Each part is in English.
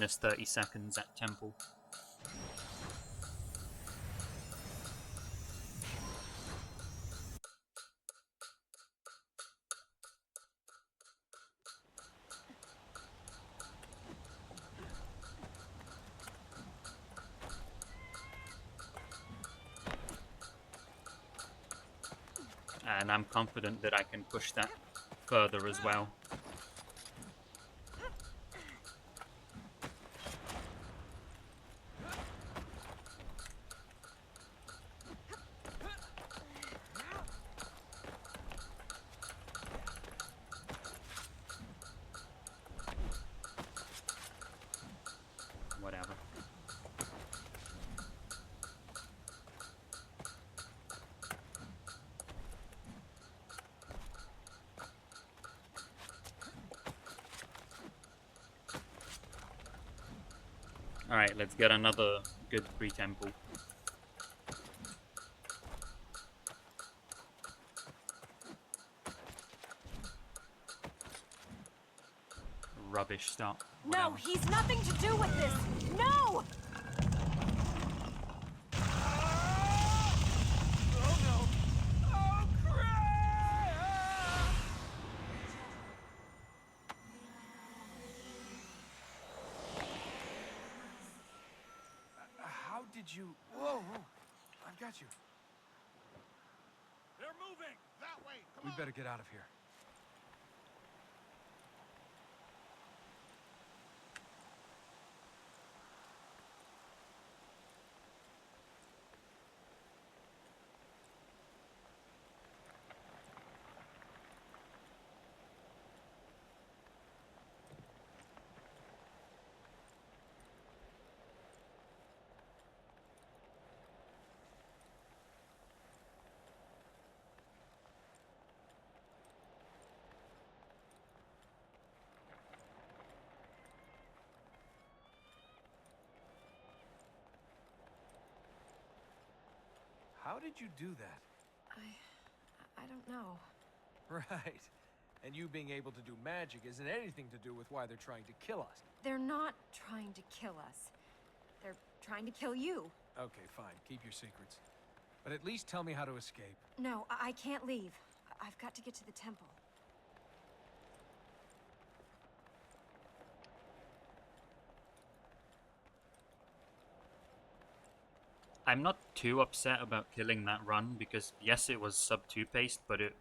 minus 30 seconds at temple. And I'm confident that I can push that further as well. Whatever. Alright, let's get another good pre-temple. Rubbish start. No, he's nothing to do with this! No! Oh no! Oh crap! How did you... Whoa, I've got you. They're moving! That way! Come We on! better get out of here. How did you do that? I don't know. Right. And you being able to do magic isn't anything to do with why they're trying to kill us. They're not trying to kill us. They're trying to kill you. Okay, fine. Keep your secrets. But at least tell me how to escape. No, I can't leave. I've got to get to the temple. I'm not too upset about killing that run because yes, it was sub 2 paced, but it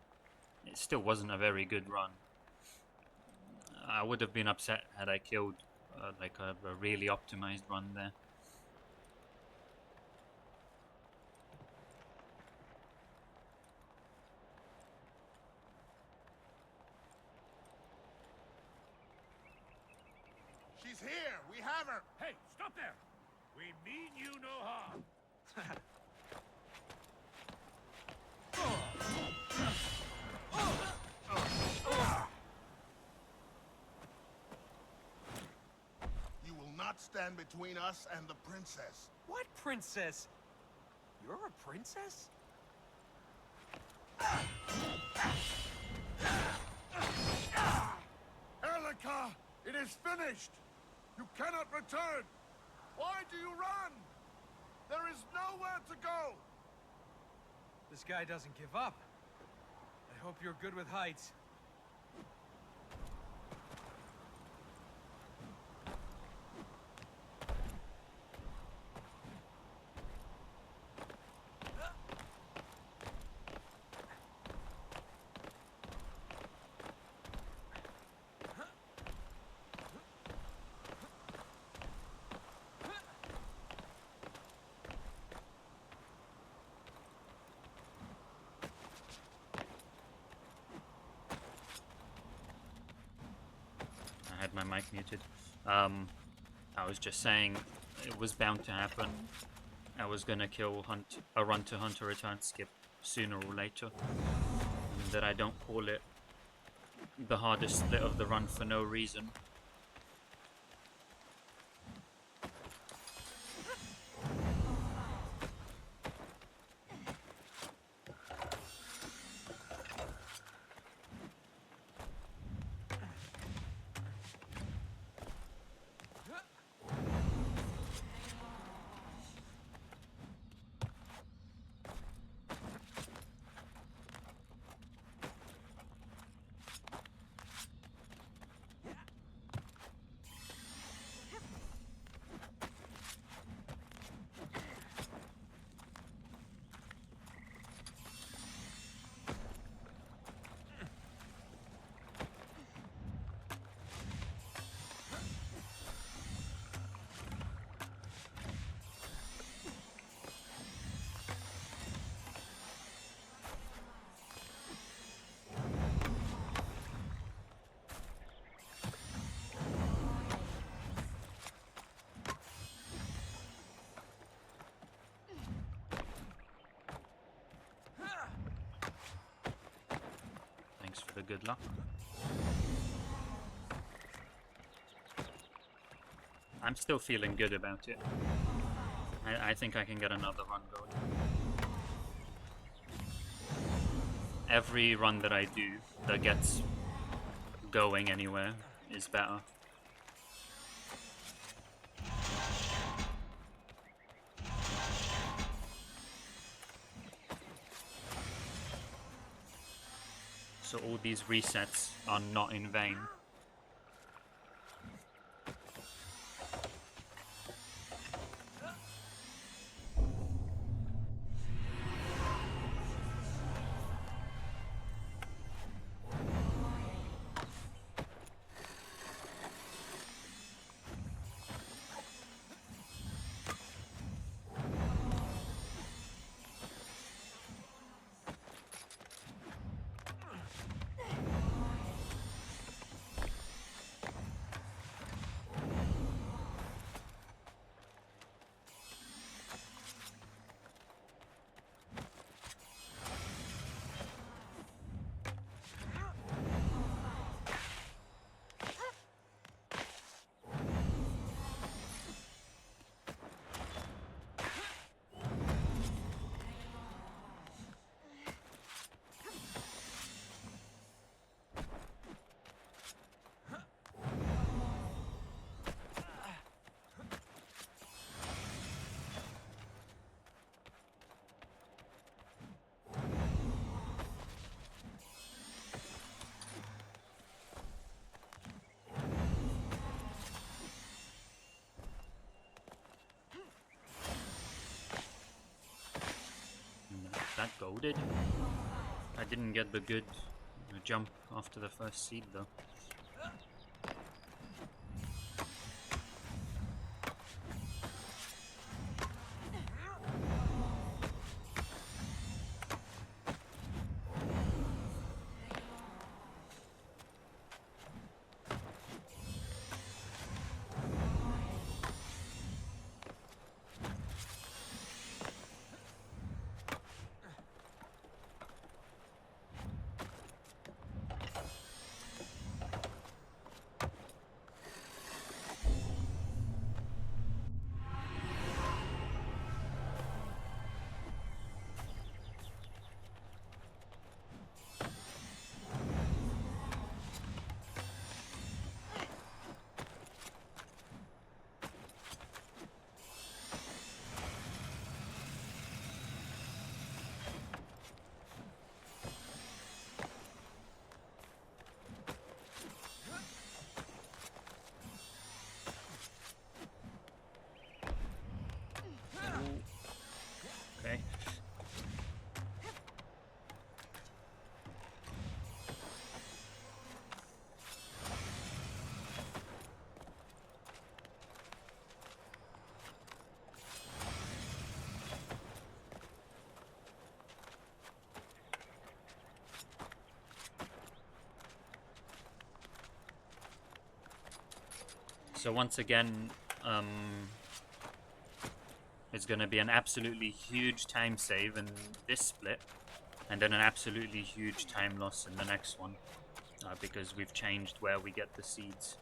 still wasn't a very good run. I would have been upset had I killed like a really optimized run there. She's here! We have her! Hey, stop there! We mean you no harm. You will not stand between us and the princess. What princess? You're a princess? Erlika! It is finished! You cannot return! Why do you run? There is nowhere to go! This guy doesn't give up. I hope you're good with heights. I had my mic muted. I was just saying it was bound to happen. I was gonna kill a run to Hunter Return skip sooner or later. And that I don't call it the hardest split of the run for no reason. good luck. I'm still feeling good about it. I think I can get another run going. Every run that I do that gets going anywhere is better. So all these resets are not in vain. That golded. I didn't get the good jump after the first seed though. Okay. So once again, it's going to be an absolutely huge time save in this split, and then an absolutely huge time loss in the next one, because we've changed where we get the seeds.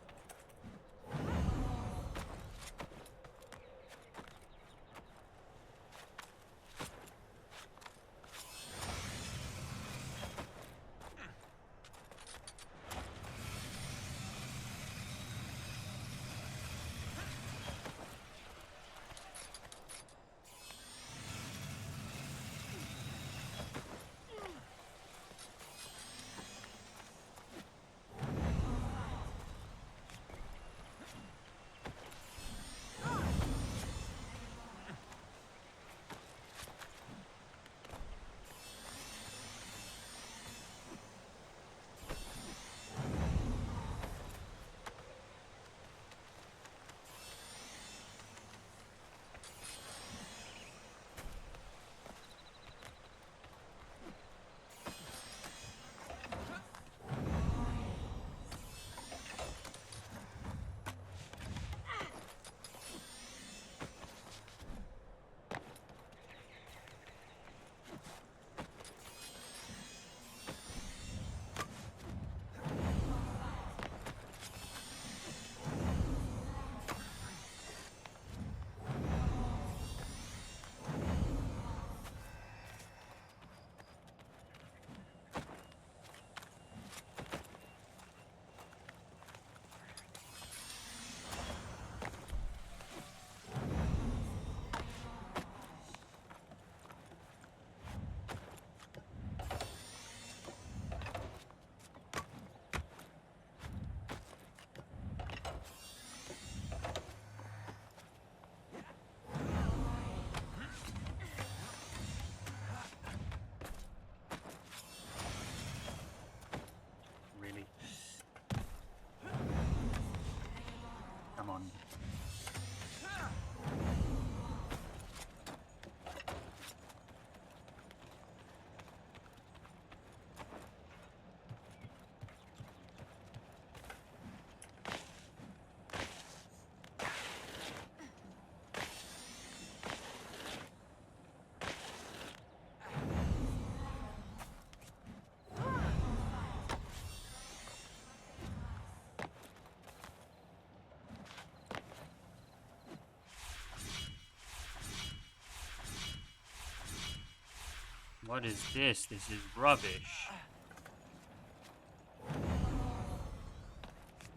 What is this? This is rubbish.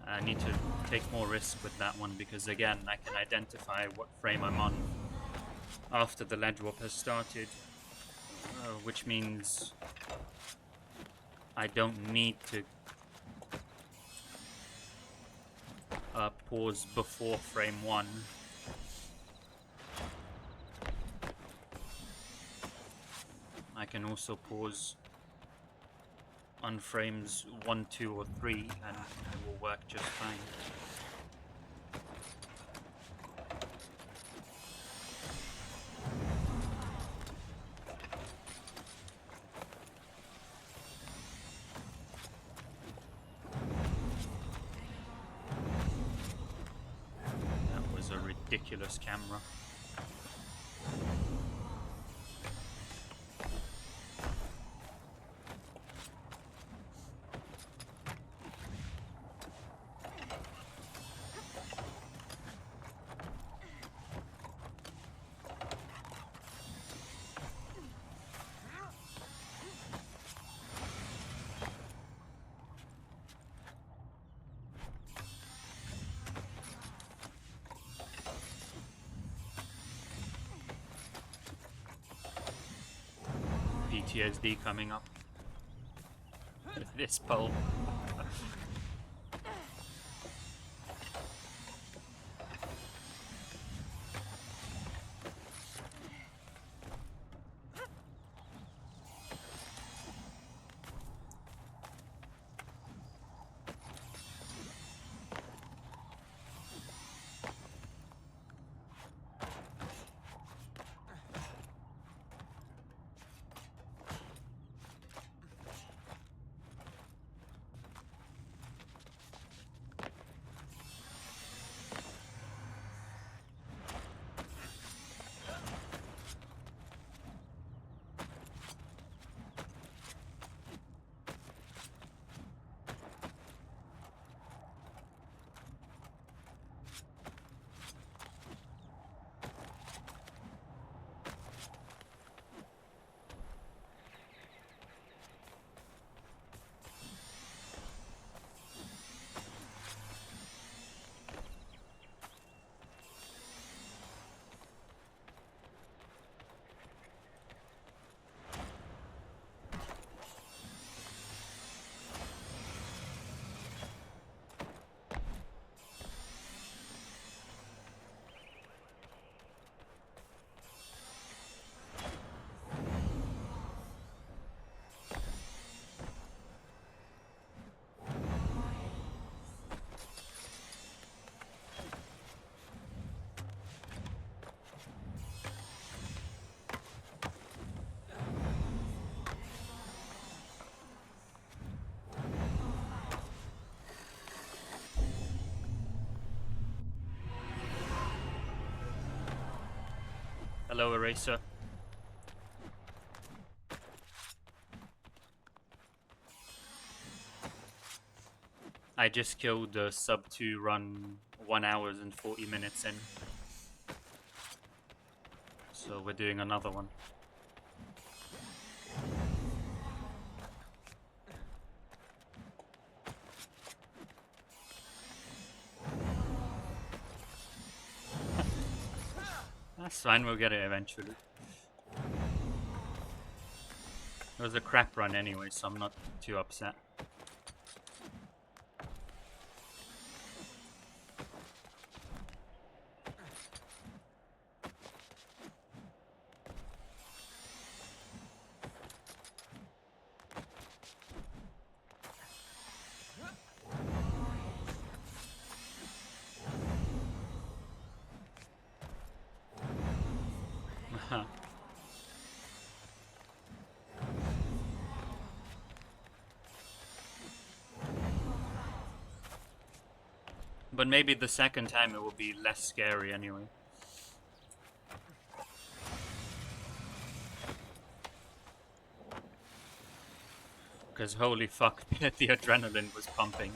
I need to take more risk with that one because again I can identify what frame I'm on after the ledge warp has started, which means I don't need to pause before frame 1. I can also pause on frames 1, 2, or 3 and it will work just fine. That was a ridiculous camera. PTSD coming up with this pole. Hello, Eraser. I just killed the sub 2 run 1 hour and 40 minutes in. So we're doing another one. That's fine, we'll get it eventually. It was a crap run anyway, so I'm not too upset. But maybe the second time it will be less scary anyway. Because holy fuck, the adrenaline was pumping.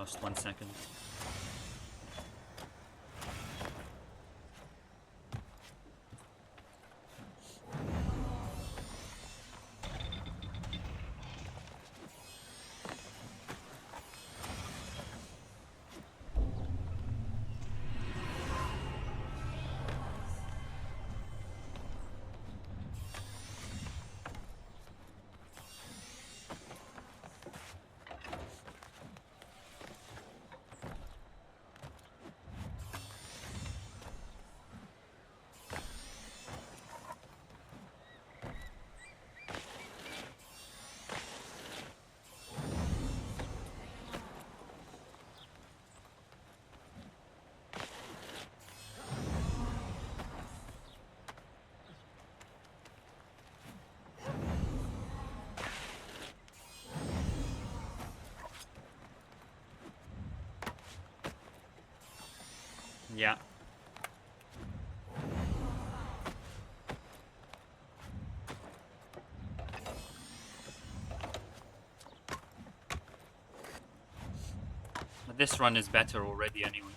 Lost 1 second. Yeah. But this run is better already anyway.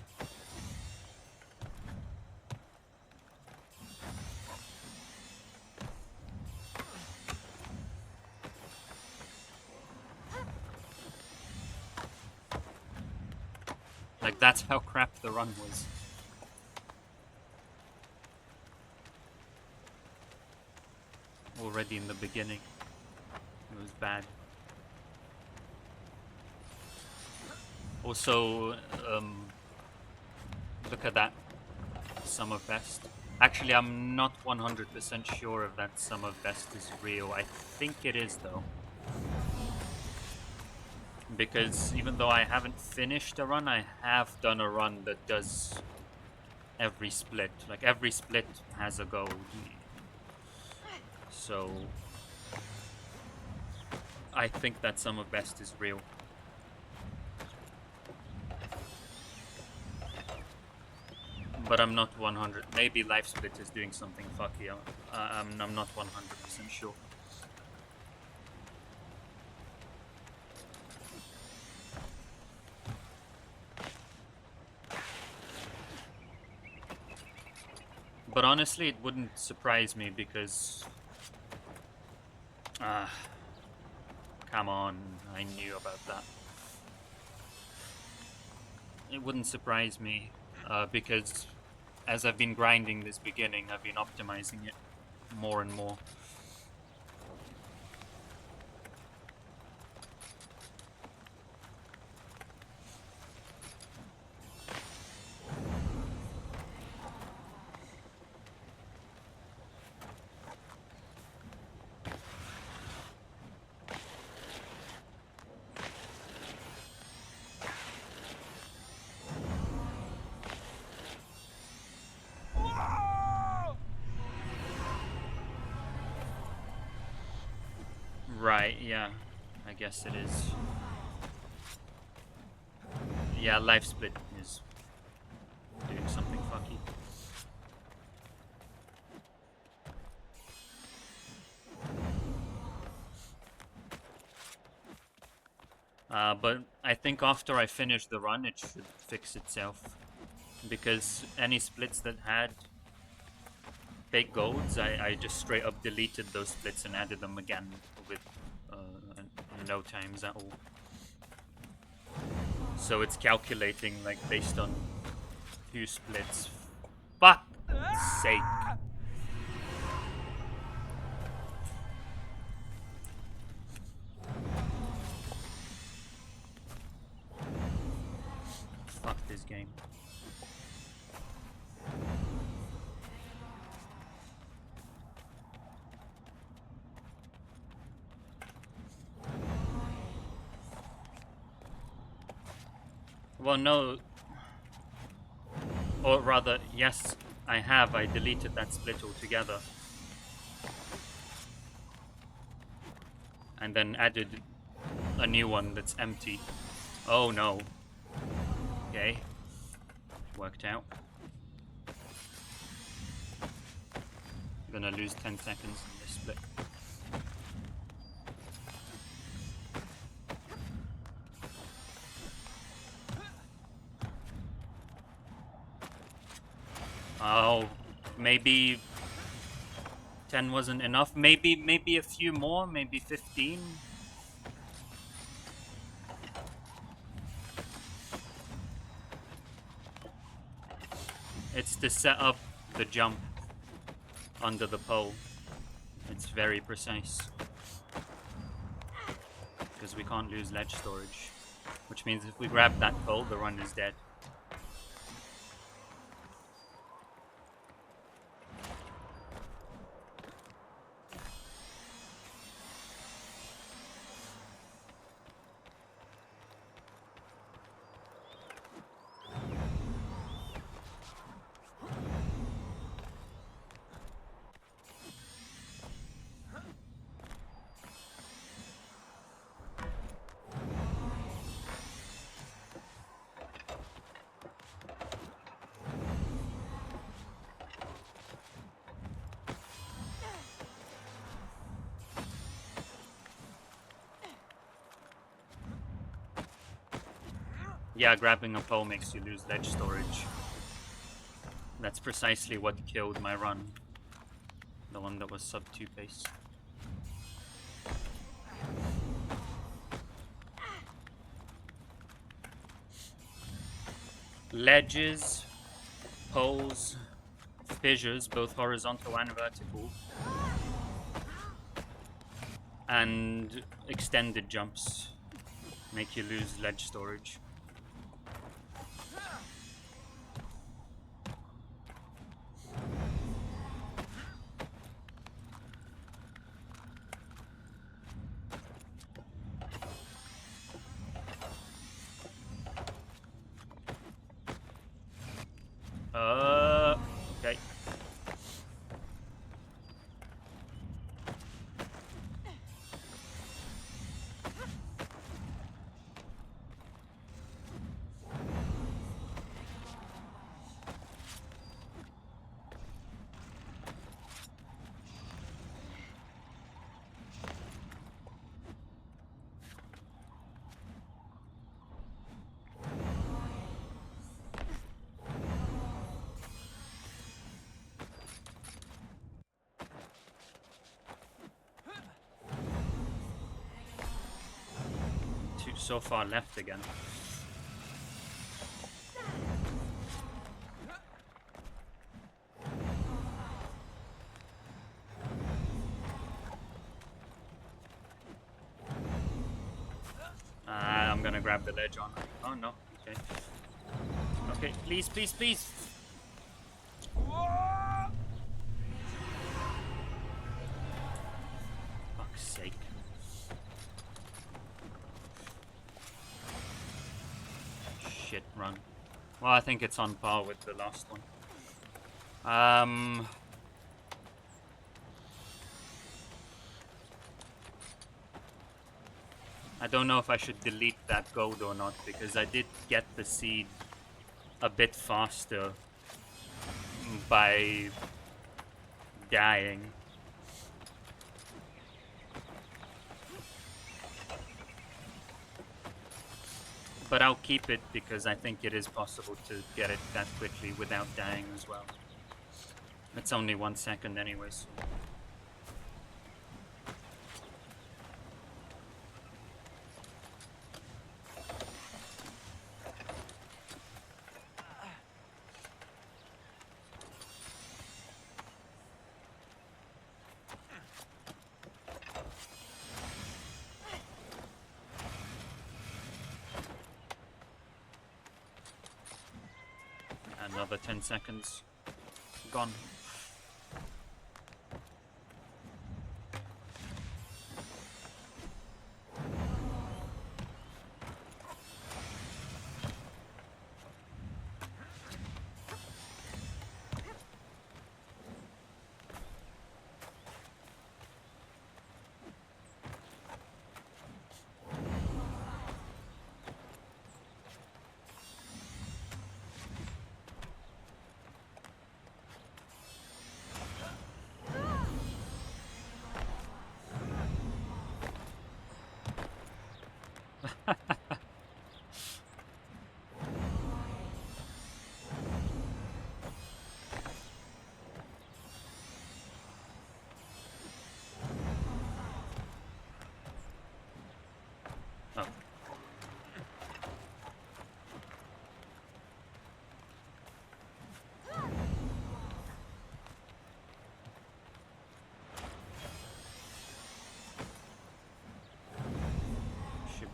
Like, that's how crap the run was. Already in the beginning. It was bad. Also, look at that Summer Best. Actually, I'm not 100% sure if that Summer Best is real. I think it is, though. Because even though I haven't finished a run, I have done a run that does every split. Like, every split has a gold. So I think that Summer Best is real. But I'm not 100. Maybe Life Split is doing something fucky. I'm not 100% sure. But honestly, it wouldn't surprise me because... come on, I knew about that. It wouldn't surprise me because as I've been grinding this beginning, I've been optimizing it more and more. Right, yeah. I guess it is. Yeah, Life Split is doing something fucky. But I think after I finish the run, it should fix itself. Because any splits that had fake golds, I just straight up deleted those splits and added them again with no times at all. So it's calculating like based on few splits. Fuck's sake. Fuck this game. Well, no. Or rather, yes, I have. I deleted that split altogether. And then added a new one that's empty. Oh no. Okay. Worked out. Gonna lose 10 seconds in this split. Oh, maybe 10 wasn't enough. Maybe a few more. Maybe 15. It's to set up the jump under the pole. It's very precise. Because we can't lose ledge storage. Which means if we grab that pole, the run is dead. Yeah, grabbing a pole makes you lose ledge storage. That's precisely what killed my run. The one that was sub 2 pace. Ledges, poles, fissures, both horizontal and vertical, and extended jumps make you lose ledge storage. Okay. Two so far left again. I'm gonna grab the ledge on. Oh no, okay. Okay, please, please, please. Fuck's sake. Shit, run. Well, I think it's on par with the last one. I don't know if I should delete that gold or not, because I did get the seed a bit faster by dying. But I'll keep it because I think it is possible to get it that quickly without dying as well. It's only 1 second anyways. Another 10 seconds. Gone.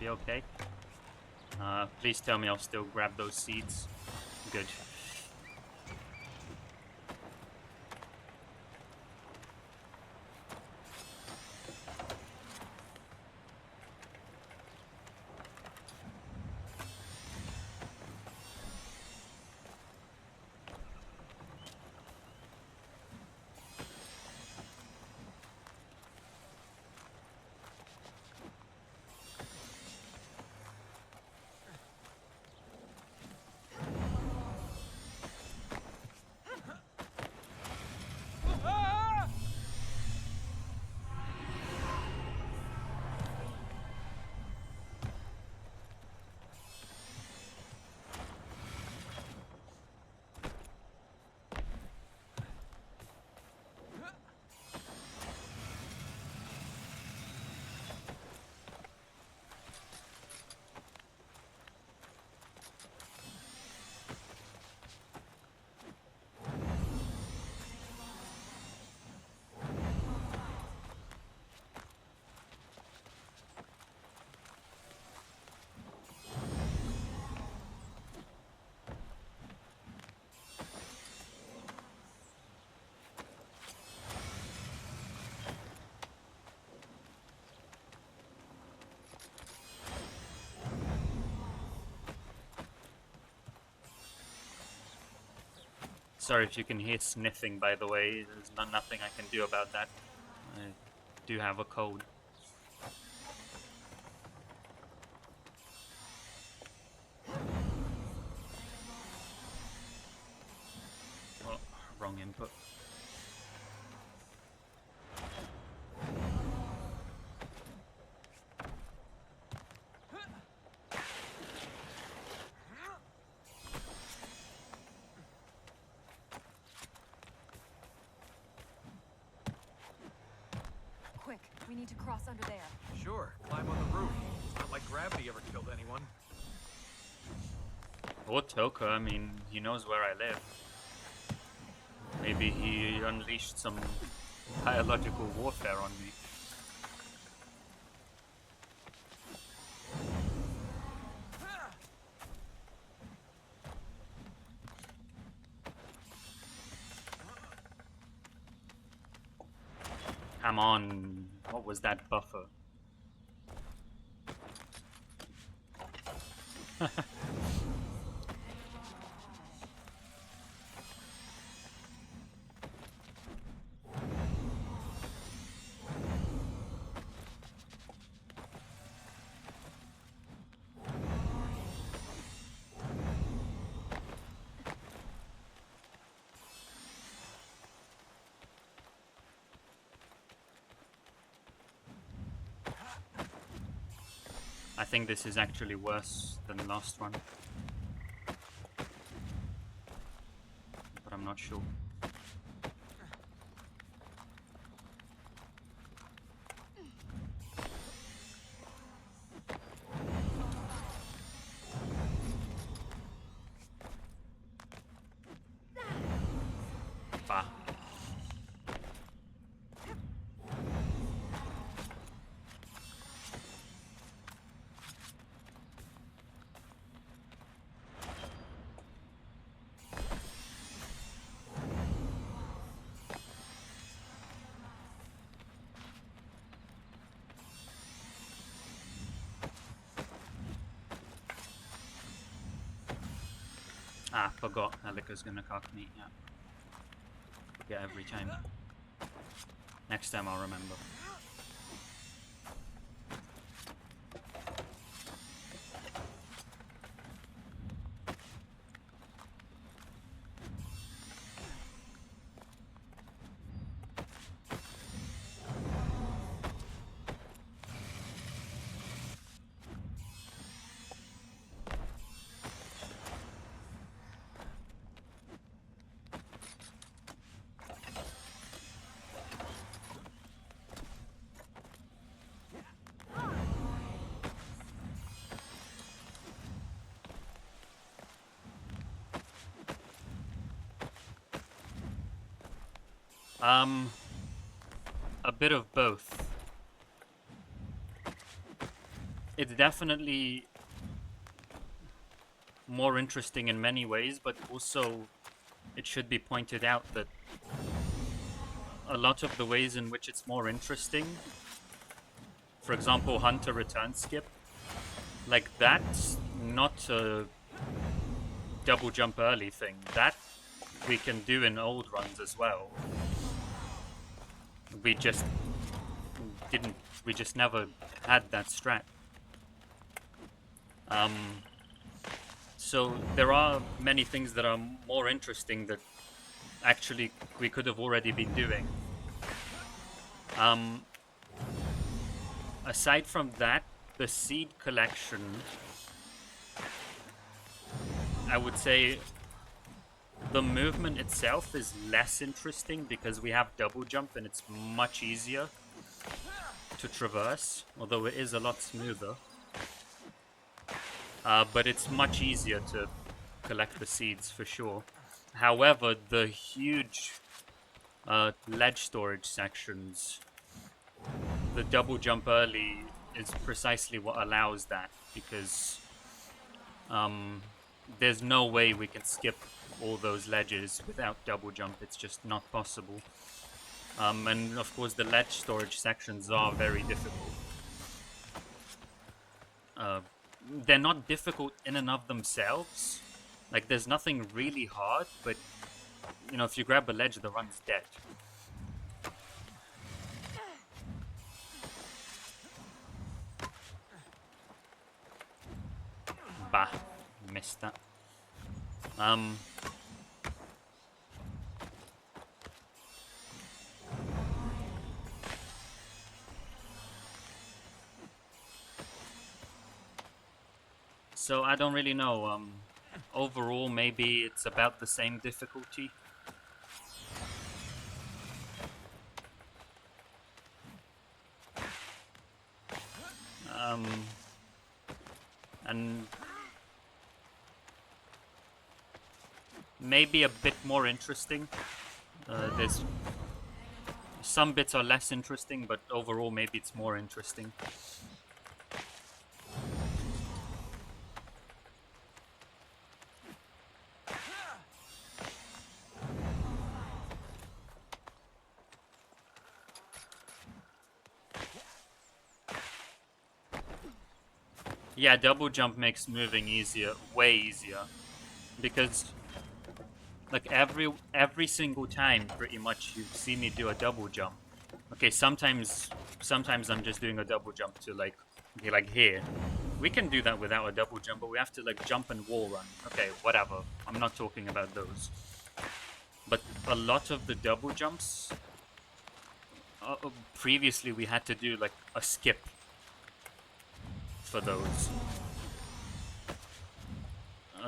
be okay. Please tell me I'll still grab those seeds. Good. Sorry if you can hear sniffing, by the way. There's nothing I can do about that. I do have a cold. Oh, wrong input. Quick, we need to cross under there. Sure, climb on the roof. It's not like gravity ever killed anyone. Or Toka, I mean, he knows where I live. Maybe he unleashed some biological warfare on me. Come on, what was that buffer? I think this is actually worse than the last one. But I'm not sure. Bah. Ah, forgot. Alika's gonna cock me. Yeah. Forget every time. Next time I'll remember. A bit of both. it's definitely more interesting in many ways, but also it should be pointed out that a lot of the ways in which it's more interesting, for example, Hunter return skip, like that's not a double jump early thing. That we can do in old runs as well. We just didn't, we just never had that strat. So there are many things that are more interesting that actually we could have already been doing. Aside from that, the seed collection, I would say the movement itself is less interesting because we have double jump and it's much easier to traverse, although it is a lot smoother. But it's much easier to collect the seeds for sure. However, the huge ledge storage sections, the double jump early is precisely what allows that, because there's no way we can skip all those ledges without double jump. It's just not possible. And of course the ledge storage sections are very difficult. They're not difficult in and of themselves. Like, there's nothing really hard, but, you know, if you grab a ledge, the run's dead. Bah, missed that. So I don't really know. Overall, maybe it's about the same difficulty. And maybe a bit more interesting. There's some bits are less interesting, but overall maybe it's more interesting. Yeah, double jump makes moving easier, way easier, because like every single time pretty much you see me do a double jump. Okay, sometimes I'm just doing a double jump to like here. We can do that without a double jump, but we have to like jump and wall run. Okay, whatever. I'm not talking about those. But a lot of the double jumps previously we had to do like a skip for those.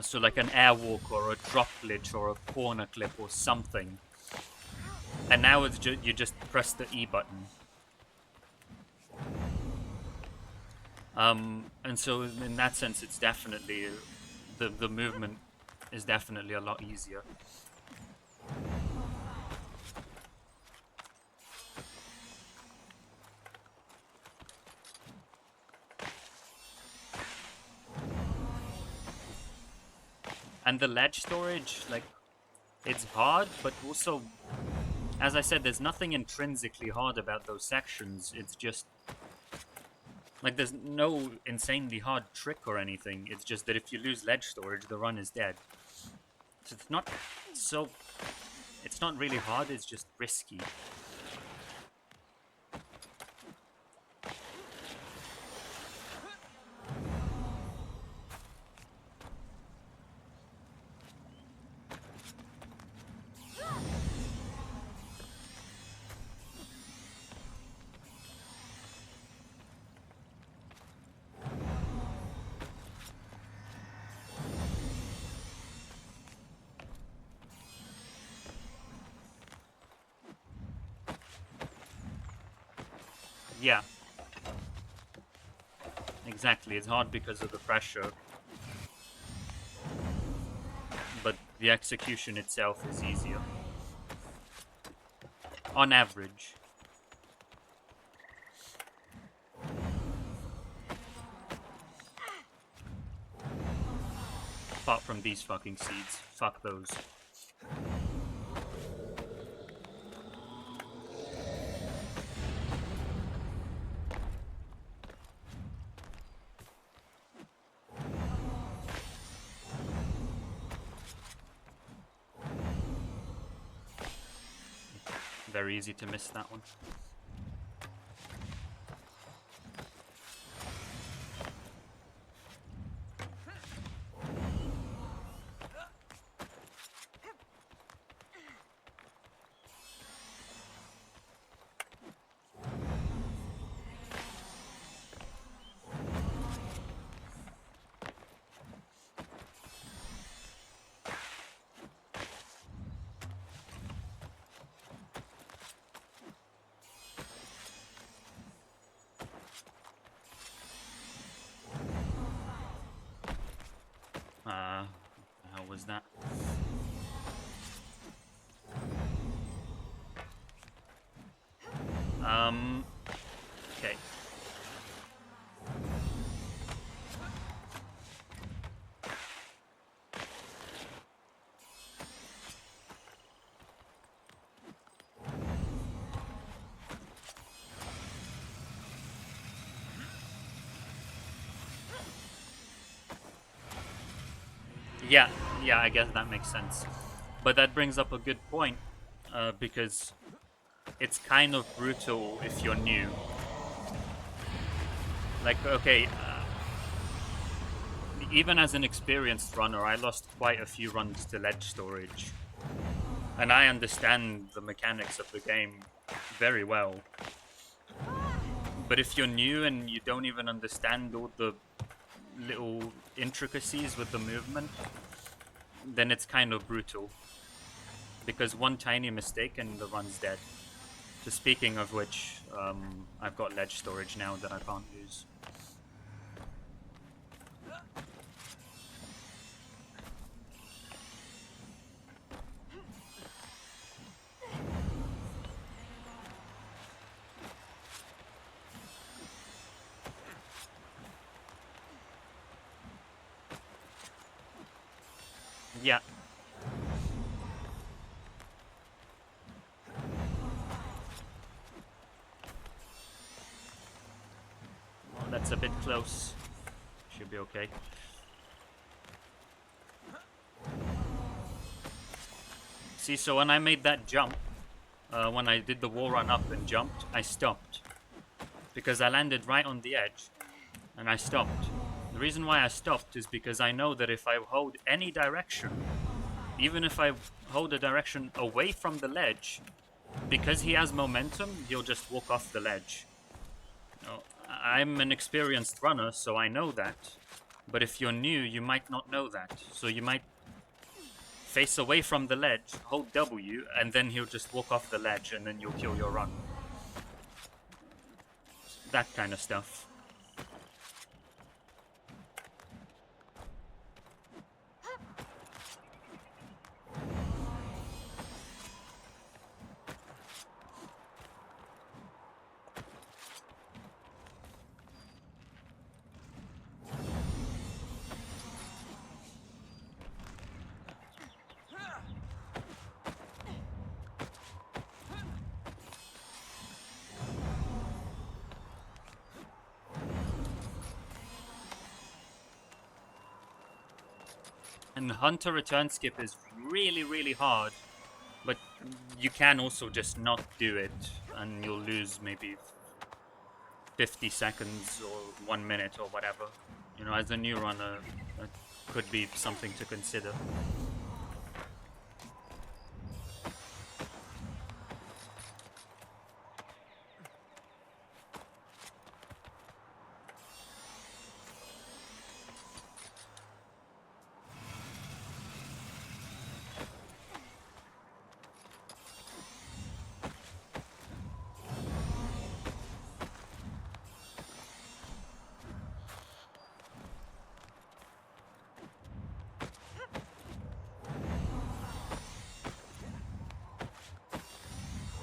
So like an airwalk or a drop glitch or a corner clip or something. And now it's you just press the E button. And so in that sense, it's definitely the movement is definitely a lot easier. And the ledge storage, like, it's hard, but also, as I said, there's nothing intrinsically hard about those sections. It's just, like, there's no insanely hard trick or anything. It's just that if you lose ledge storage, the run is dead. So it's not really hard, it's just risky. Yeah. Exactly, it's hard because of the pressure. But the execution itself is easier. On average. Apart from these fucking seeds. Fuck those. Very easy to miss that one. How was that? Okay. Yeah, I guess that makes sense. But that brings up a good point, because it's kind of brutal if you're new. Like, okay, even as an experienced runner, I lost quite a few runs to ledge storage. And I understand the mechanics of the game very well. But if you're new and you don't even understand all the little intricacies with the movement, then it's kind of brutal. Because one tiny mistake and the run's dead. So speaking of which, I've got ledge storage now that I can't lose. Yeah. Well, that's a bit close. Should be okay. See, so when I made that jump, when I did the wall run up and jumped, I stopped. Because I landed right on the edge, and I stopped. The reason why I stopped is because I know that if I hold any direction, even if I hold a direction away from the ledge, because he has momentum, he'll just walk off the ledge. Now, I'm an experienced runner, so I know that. But if you're new, you might not know that. So you might face away from the ledge, hold W, and then he'll just walk off the ledge, and then you'll kill your run. That kind of stuff. And Hunter return skip is really, really hard, but you can also just not do it, and you'll lose maybe 50 seconds or 1 minute or whatever. You know, as a new runner, that could be something to consider.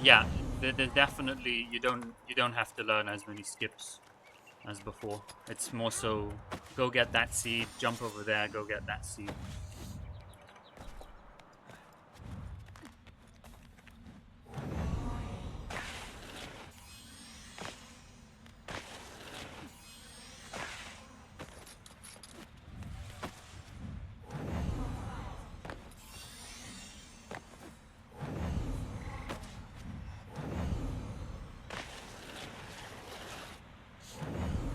Yeah, there's definitely you don't have to learn as many skips as before. It's more so, go get that seed, jump over there, go get that seed.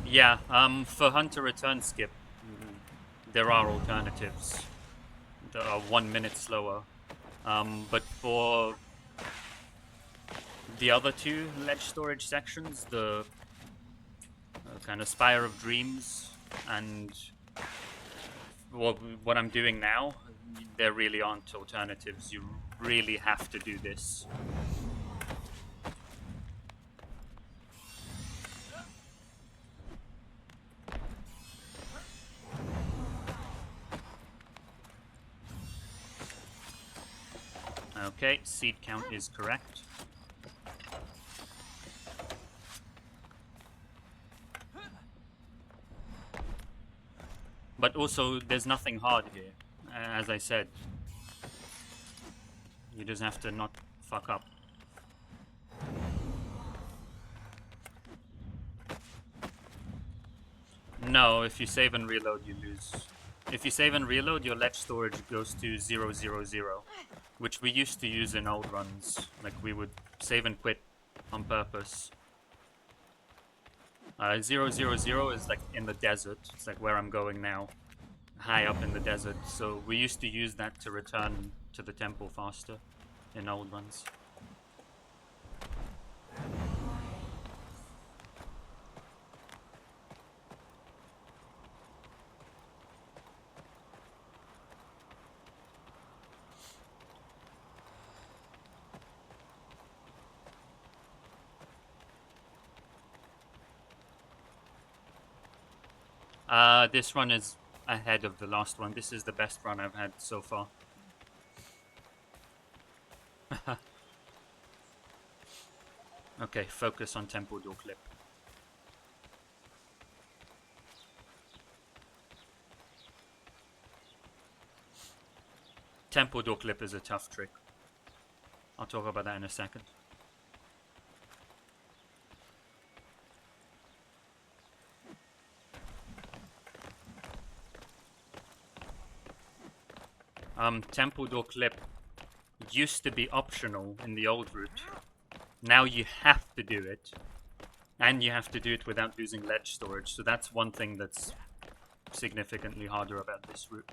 Yeah, for Hunter Return Skip, there are alternatives that are 1 minute slower. But for the other two ledge storage sections, the kind of Spire of Dreams and what I'm doing now, there really aren't alternatives. You really have to do this. Okay, seed count is correct. But also, there's nothing hard here. As I said, you just have to not fuck up. No, if you save and reload, you lose. If you save and reload, your ledge storage goes to 000, which we used to use in old runs. Like, we would save and quit on purpose. 000 is like in the desert. It's like where I'm going now, high up in the desert. So we used to use that to return to the temple faster in old runs. This run is ahead of the last one. This is the best run I've had so far. Okay, focus on temple door clip. Temple door clip is a tough trick. I'll talk about that in a second. Temple door clip used to be optional in the old route. Now you have to do it. And you have to do it without losing ledge storage. So that's one thing that's significantly harder about this route.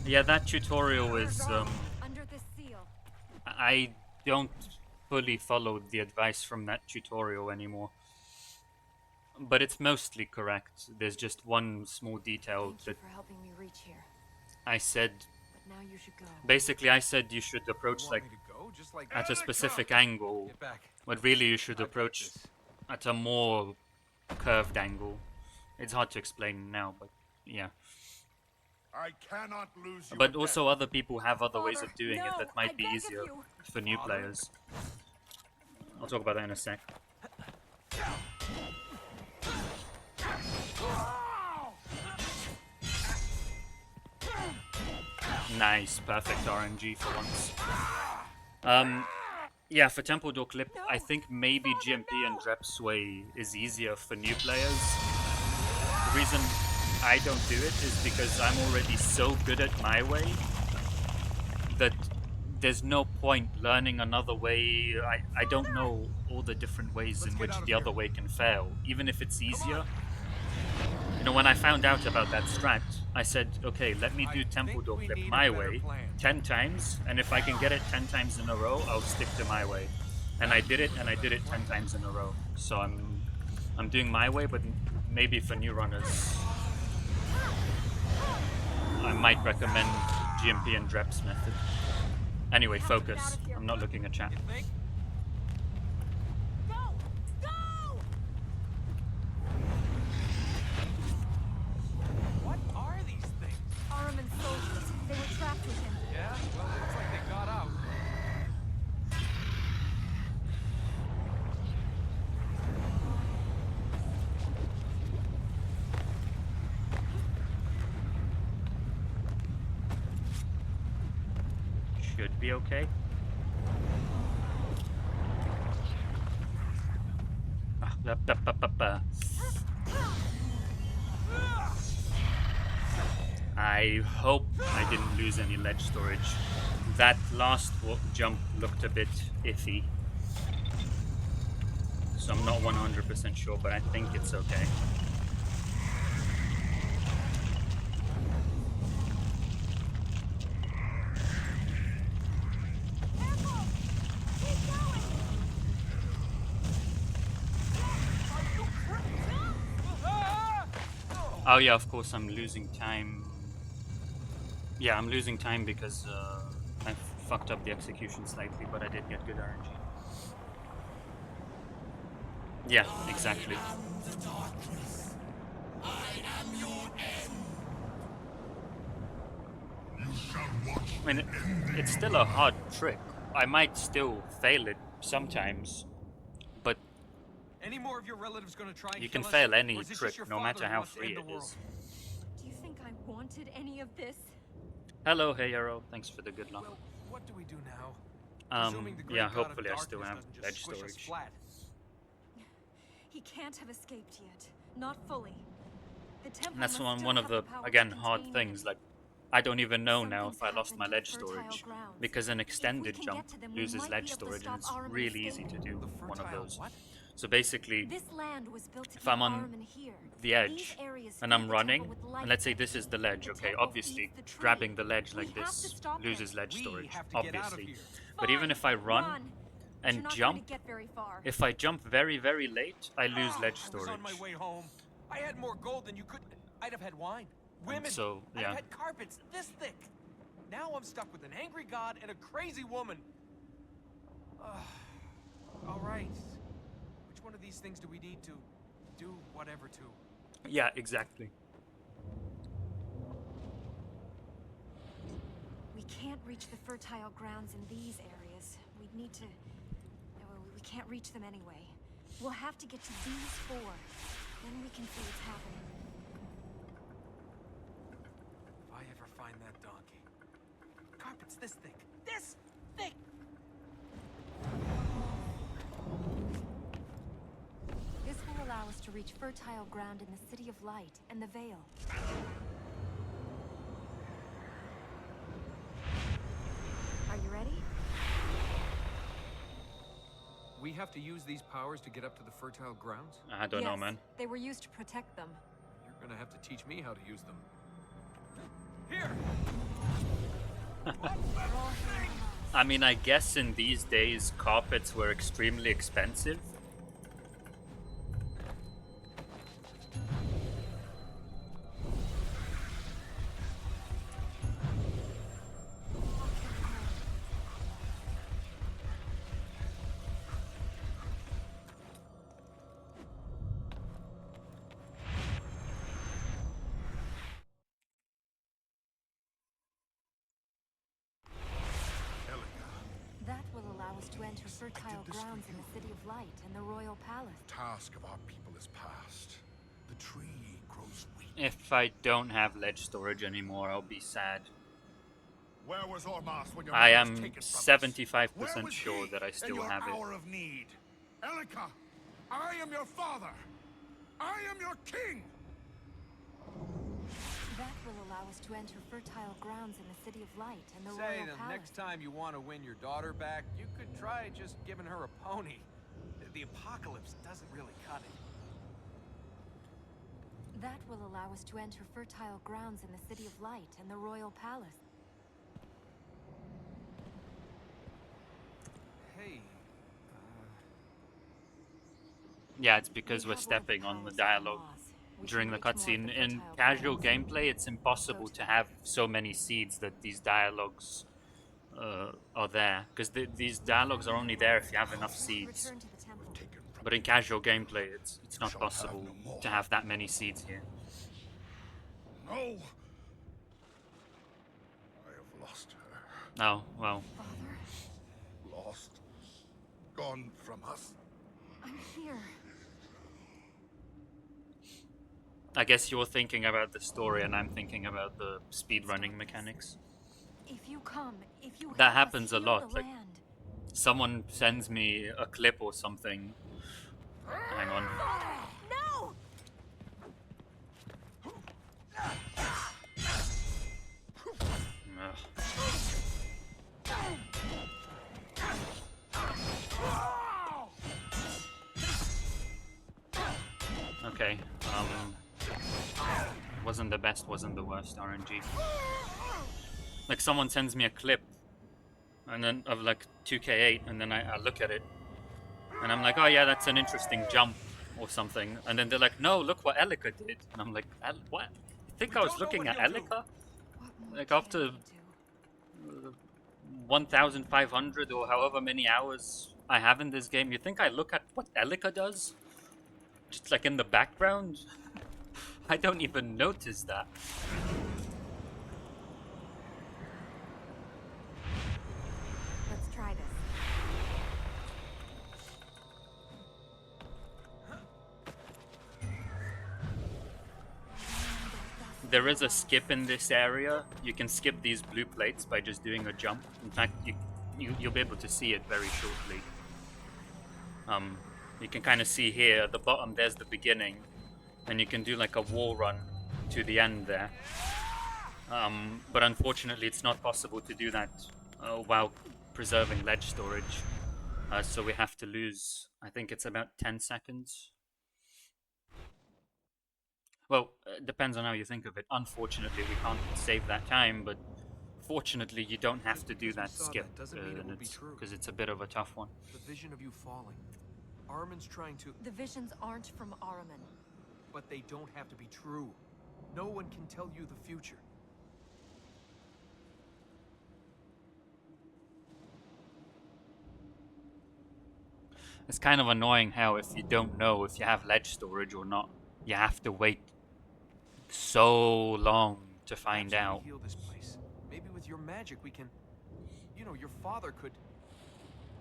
Yeah, that tutorial is... Under the seal. I don't fully follow the advice from that tutorial anymore. But it's mostly correct. There's just one small detail Thank you that for helping me reach here. I said... But now you should go. Basically, I said you should approach You like want me to go? Just like at a specific angle. Get back. But really you should I got approach this. at a more curved angle. It's hard to explain now, but yeah. I cannot lose you. But again. also other people have other ways of Father, doing it no, that might I be beg of easier you. for new Father? players. I'll talk about that in a sec. Nice, perfect RNG for once. Yeah, for Temple Door Clip, I think maybe GMP and Drep Sway is easier for new players. The reason I don't do it is because I'm already so good at my way that there's no point learning another way. I don't know all the different ways in which the other way can fail, even if it's easier. You know, when I found out about that strat, I said, okay, let me do Temple Door Clip my way 10 times, and if I can get it 10 times in a row, I'll stick to my way. And I did it, and I did it 10 times in a row. So I'm doing my way, but maybe for new runners, I might recommend GMP and Drep's method. Anyway, focus. I'm not looking at chat. You think? Go! Go! What are these things? Ahriman's soldiers. They were trapped with him. Yeah? Well, looks like they got should be okay. I hope I didn't lose any ledge storage. That last jump looked a bit iffy. So I'm not 100% sure, but I think it's okay. Oh yeah, of course I'm losing time. Yeah, I'm losing time because I fucked up the execution slightly, but I did get good RNG. Yeah, exactly. I mean, it's still a hard trick. I might still fail it sometimes, but Any more of your relatives gonna try and you kill can us? fail Or any is it just trick, your no father matter who how wants to free end it the world? is. Do you think I wanted any of this? Hello, hey Arrow. Thanks for the good luck. Well, what do we do now? Presuming the great Yeah, god of hopefully I still darkness have doesn't just ledge squish us storage. flat. He can't have escaped yet. Not fully. The temple And that's must one still of have the, power again, to hard contain things. him. Like, I don't even know now Something's if I lost my happened ledge to fertile storage, grounds. because an If we extended can jump get to them, we loses might ledge be able to storage, and stop it's Ahriman really escaping. easy to do The one of fertile those. what? So basically, This land was built to if keep I'm on Ahriman here. the These edge areas and feed I'm the running, temple with life and let's say this energy. is the ledge, The okay, temple obviously feeds the tree. grabbing the ledge We like have to this stop loses him. ledge We storage, have to get out of obviously. here. But even Fine, if I run but you're and not jump, going to get very far. if I jump very, very late, I lose ledge I was on my storage. way home. I had more gold than you could. I'd have had wine, women. So, I'd yeah. have had carpets this thick. Now I'm stuck with an angry god and a crazy woman. All right. Which one of these things do we need to do whatever to? Yeah, exactly. We can't reach the fertile grounds in these areas. We'd need to... we can't reach them anyway. We'll have to get to these four. Then we can see what's happening. If I ever find that donkey. Carpets this thick. This thick! This will allow us to reach fertile ground in the City of Light and the Veil. Are you ready? We have to use these powers to get up to the fertile grounds? I don't know, man. They were used to protect them. You're gonna have to teach me how to use them. Here! I mean, I guess in these days, carpets were extremely expensive. That will allow us to enter fertile grounds in the City of Light and the Royal Palace. Task of our people is past. The tree grows weak. If I don't have ledge storage anymore, I'll be sad. Where was Ormas when your I man was am taken from us? 75% Where was sure he that I in still your have it. hour of need? Elika, I am your father. I am your king. That will allow us to enter fertile grounds in the City of Light and the Say, Royal the Palace. next time you want to win your daughter back, you could try just giving her a pony. The apocalypse doesn't really cut it. That will allow us to enter fertile grounds in the City of Light and the Royal Palace. Hey, Yeah, it's because We we're have one of stepping on the powers of dialogue laws. We during can the reach more of cutscene. the In fertile casual grounds. gameplay, it's impossible to have so many seeds that these dialogues are there. Because these dialogues are only there if you have enough seeds. Return to the temple. Taken from But in casual gameplay, it's not shall have possible no more. to have that many seeds here. No. I have lost her. Oh, well. Father, Lost. Gone from us. I'm here. I guess you're thinking about the story and I'm thinking about the speedrunning mechanics. If you come, if you That help us happens a heal lot, the like- land. Someone sends me a clip or something. Hang on. No! Ugh. Okay. Wasn't the best, wasn't the worst RNG. Like someone sends me a clip, and then of like 2K8, and then I look at it, and I'm like, oh yeah, that's an interesting jump or something. And then they're like, no, look what Elika did. And I'm like, what? You think I was looking at Elika? What more Like can after you do? 1,500 or however many hours I have in this game, you think I look at what Elika does? Just like in the background? I don't even notice that. Let's try this. There is a skip in this area. You can skip these blue plates by just doing a jump. In fact, you'll be able to see it very shortly. You can kind of see here at the bottom, there's the beginning, and you can do like a wall run to the end there. But unfortunately, it's not possible to do that while preserving ledge storage. So we have to lose, I think it's about 10 seconds. Well, it depends on how you think of it. Unfortunately, we can't save that time, but fortunately, you don't have to do that skip, because it's a bit of a tough one. The vision of you falling. Armin's trying to... The visions aren't from Araman. But they don't have to be true. No one can tell you the future. It's kind of annoying how if you don't know if you have ledge storage or not, you have to wait so long to find Perhaps we out. can heal this place. Maybe with your magic we can... You know, your father could...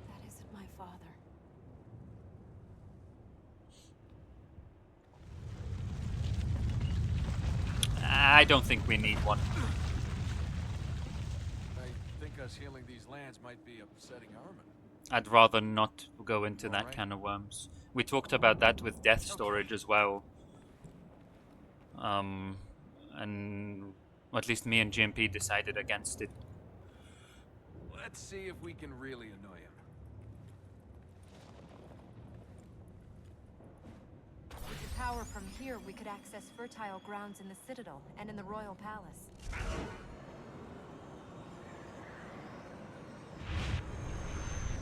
That isn't my father. I don't think we need one. I think us healing these lands might be upsetting Armin. I'd rather not go into that Alright. can of worms. We talked about that with death storage as well. And at least me and GMP decided against it. Let's see if we can really annoy him. With the power from here, we could access fertile grounds in the Citadel and in the Royal Palace.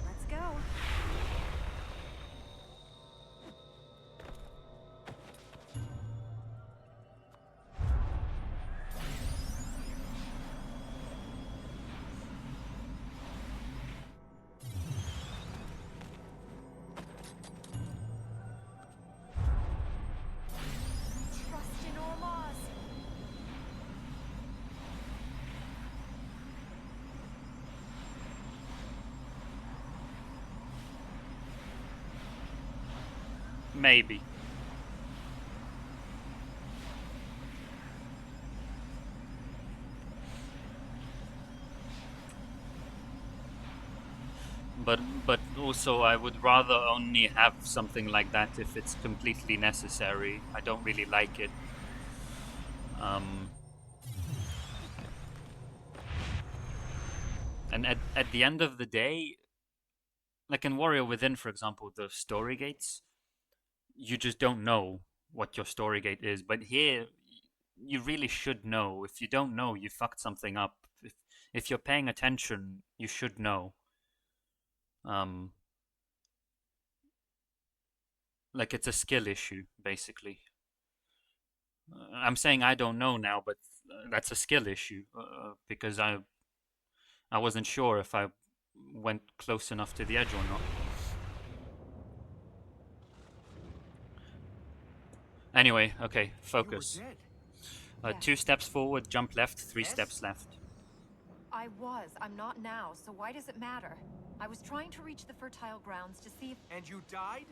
Let's go. Trust in Ormaz. Maybe. But also I would rather only have something like that if it's completely necessary. I don't really like it. And at the end of the day, like in Warrior Within, for example, the story gates, you just don't know what your story gate is. But here, you really should know. If you don't know, you fucked something up. If you're paying attention, you should know. Like it's a skill issue, basically. I'm saying I don't know now, but that's a skill issue because I wasn't sure if I went close enough to the edge or not. Anyway, okay, focus. You were dead. Yes. 2 steps forward, jump left, 3 Yes? steps left. I was. I'm not now, so why does it matter? I was trying to reach the fertile grounds to see if... And you died?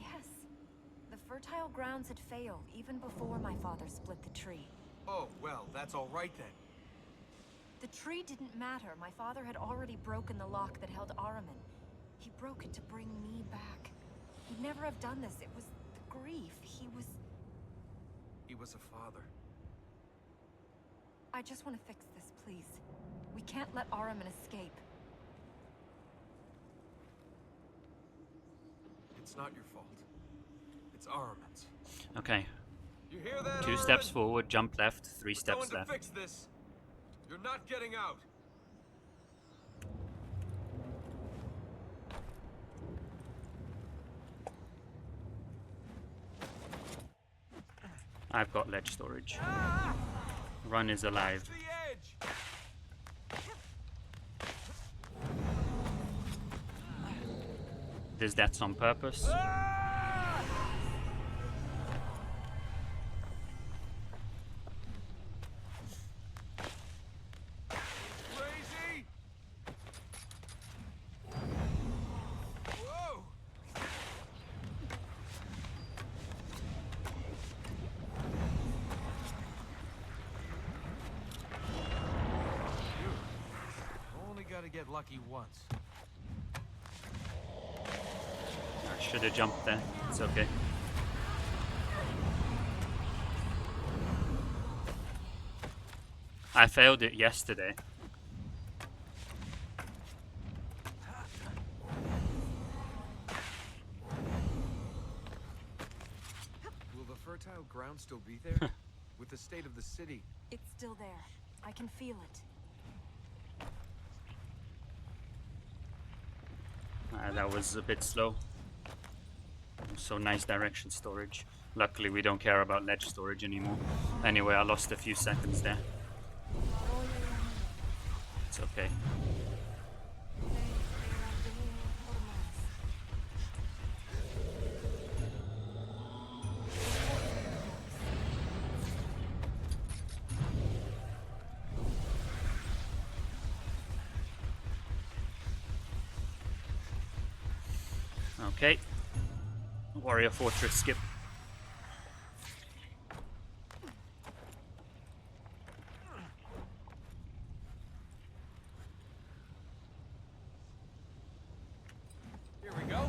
Yes. The fertile grounds had failed even before my father split the tree. Oh, well, that's all right then. The tree didn't matter. My father had already broken the lock that held Araman. He broke it to bring me back. He'd never have done this. It was the grief. He was a father. I just want to fix this, please. We can't let Araman escape. It's not your fault. It's Araman's. Okay. You hear that, 2 steps Araman? forward, jump left, 3 We're steps going to left. fix this. You're not getting out. I've got ledge storage. Run is alive. The edge. This death's on purpose. Crazy. Whoa. Only gotta get lucky once. I should have jumped there. It's okay. I failed it yesterday. Will the fertile ground still be there? With the state of the city. It's still there. I can feel it. That was a bit slow. So nice direction storage. Luckily we don't care about ledge storage anymore. Anyway, I lost a few seconds there. It's okay. Okay. Warrior Fortress skip. Here we go.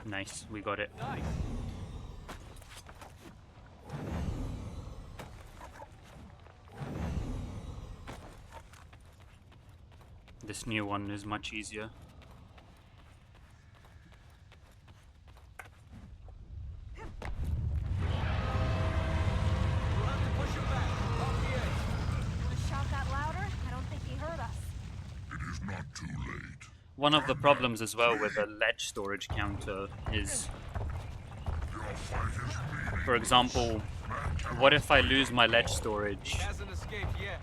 Nice, we got it. Nice. This new one is much easier. We'll have to push him back. Off the edge. Want to shout that louder? I don't think he heard us. It is not too late. One of the problems as well with a ledge storage counter is, Your fight is meaningless. for example, what if I lose my ledge storage? He hasn't escaped yet.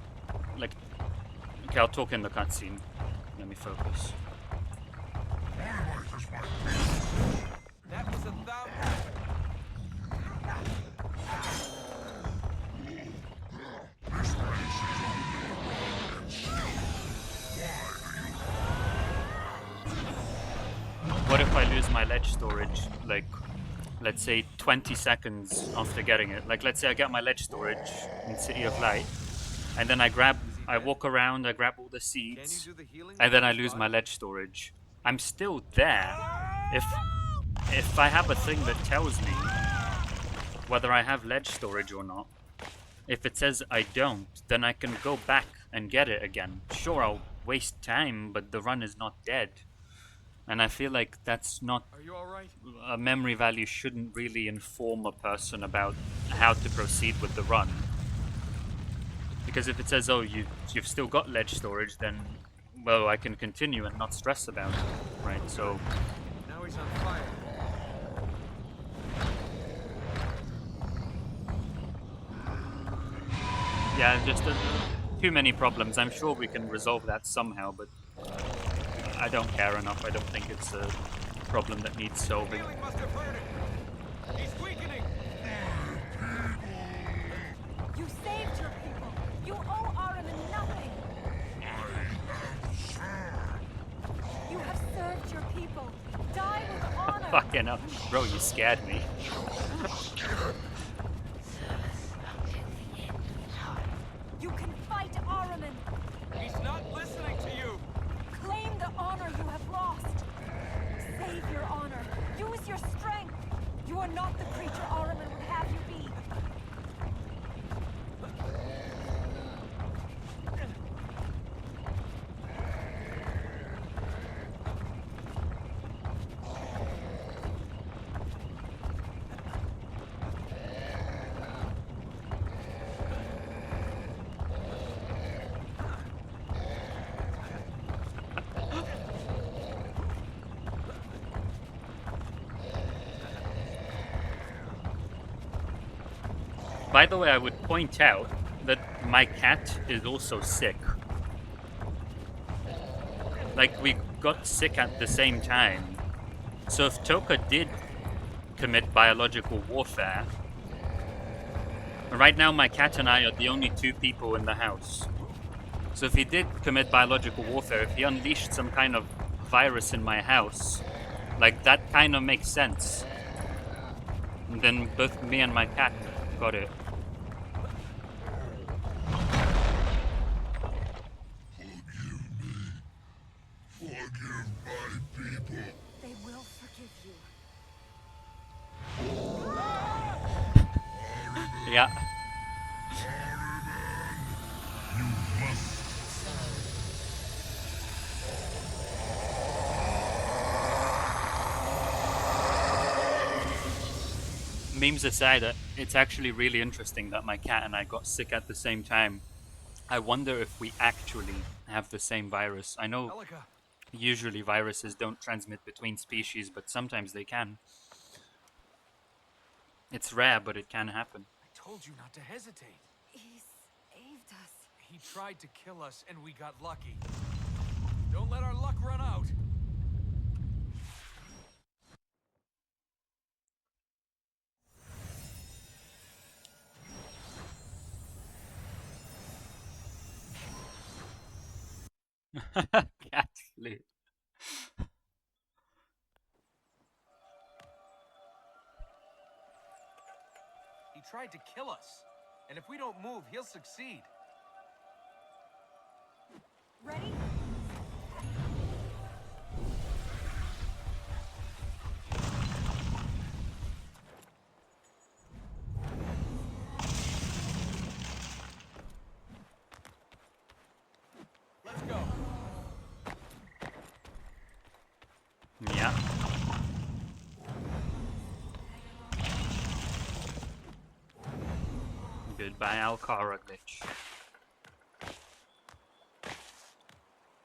Like, okay, I'll talk in the cutscene. Let me focus. My life is my peace. That was 1,000. This race is over, and still, What if I lose my ledge storage, like, let's say 20 seconds after getting it? Like, let's say I get my ledge storage in City of Light, and then I walk around, I grab all the Can you seeds, do the healing? and then I with lose this my body? ledge storage. I'm still there. If I have a thing that tells me whether I have ledge storage or not, if it says I don't, then I can go back and get it again. Sure, I'll waste time, but the run is not dead. And I feel like that's not Are you all right? a memory value shouldn't really inform a person about how to proceed with the run. Because if it says, oh, you've still got ledge storage, then, well, I can continue and not stress about it, right? So, Now he's on fire. yeah, just too many problems. I'm sure we can resolve that somehow, but I don't care enough. I don't think it's a problem that needs solving. Healing must have hurt him. He's weakening. You saved your people. You owe Araman nothing. You have served your people. Die with honor. Fuck Fucking hell. Bro, you scared me. You can fight Ahriman. He's not listening to you! Claim the honor you have lost. Save your honor. Use your strength. You are not the creature Ahriman would have you be. By the way, I would point out that my cat is also sick. Like, we got sick at the same time. So if Toka did commit biological warfare, right now my cat and I are the only two people in the house. So if he did commit biological warfare, if he unleashed some kind of virus in my house, like, that kind of makes sense. And then both me and my cat got it. Forgive my people. They will forgive you. Yeah. Memes aside, it's actually really interesting that my cat and I got sick at the same time. I wonder if we actually have the same virus. I know Elika, usually viruses don't transmit between species, but sometimes they can. It's rare, but it can happen. I told you not to hesitate. He saved us. He tried to kill us, and we got lucky. Don't let our luck run out. Cat flu. He tried to kill us. And if we don't move, he'll succeed. Ready? Let's go. Yeah. Goodbye, Alcara glitch.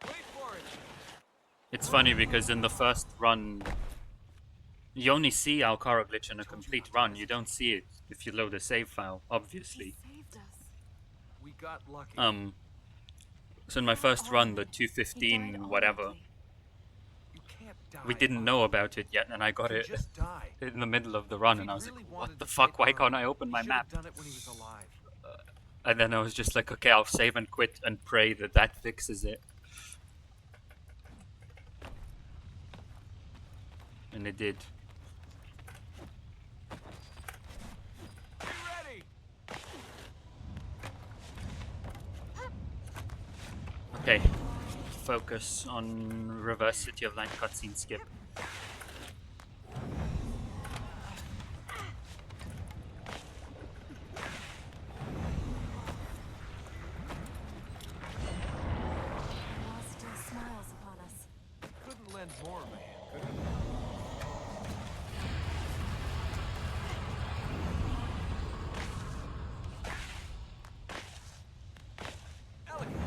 Wait for it. It's funny because in the first run, you only see Alcara glitch in a complete run. You don't see it if you load a save file, obviously. He saved us. We got lucky. So in my first run, the 215 whatever, You can't die. we didn't know about it yet, and I got You it just die. in the middle of the run, and I was like, what the fuck, why can't I open my map? Done it when he was alive. And then I was just like, okay, I'll save and quit and pray that that fixes it. And it did. Be ready. Okay, focus on reverse City of Light cutscene skip. Law still smiles upon us. Couldn't lend more of a hand, could he? Elika.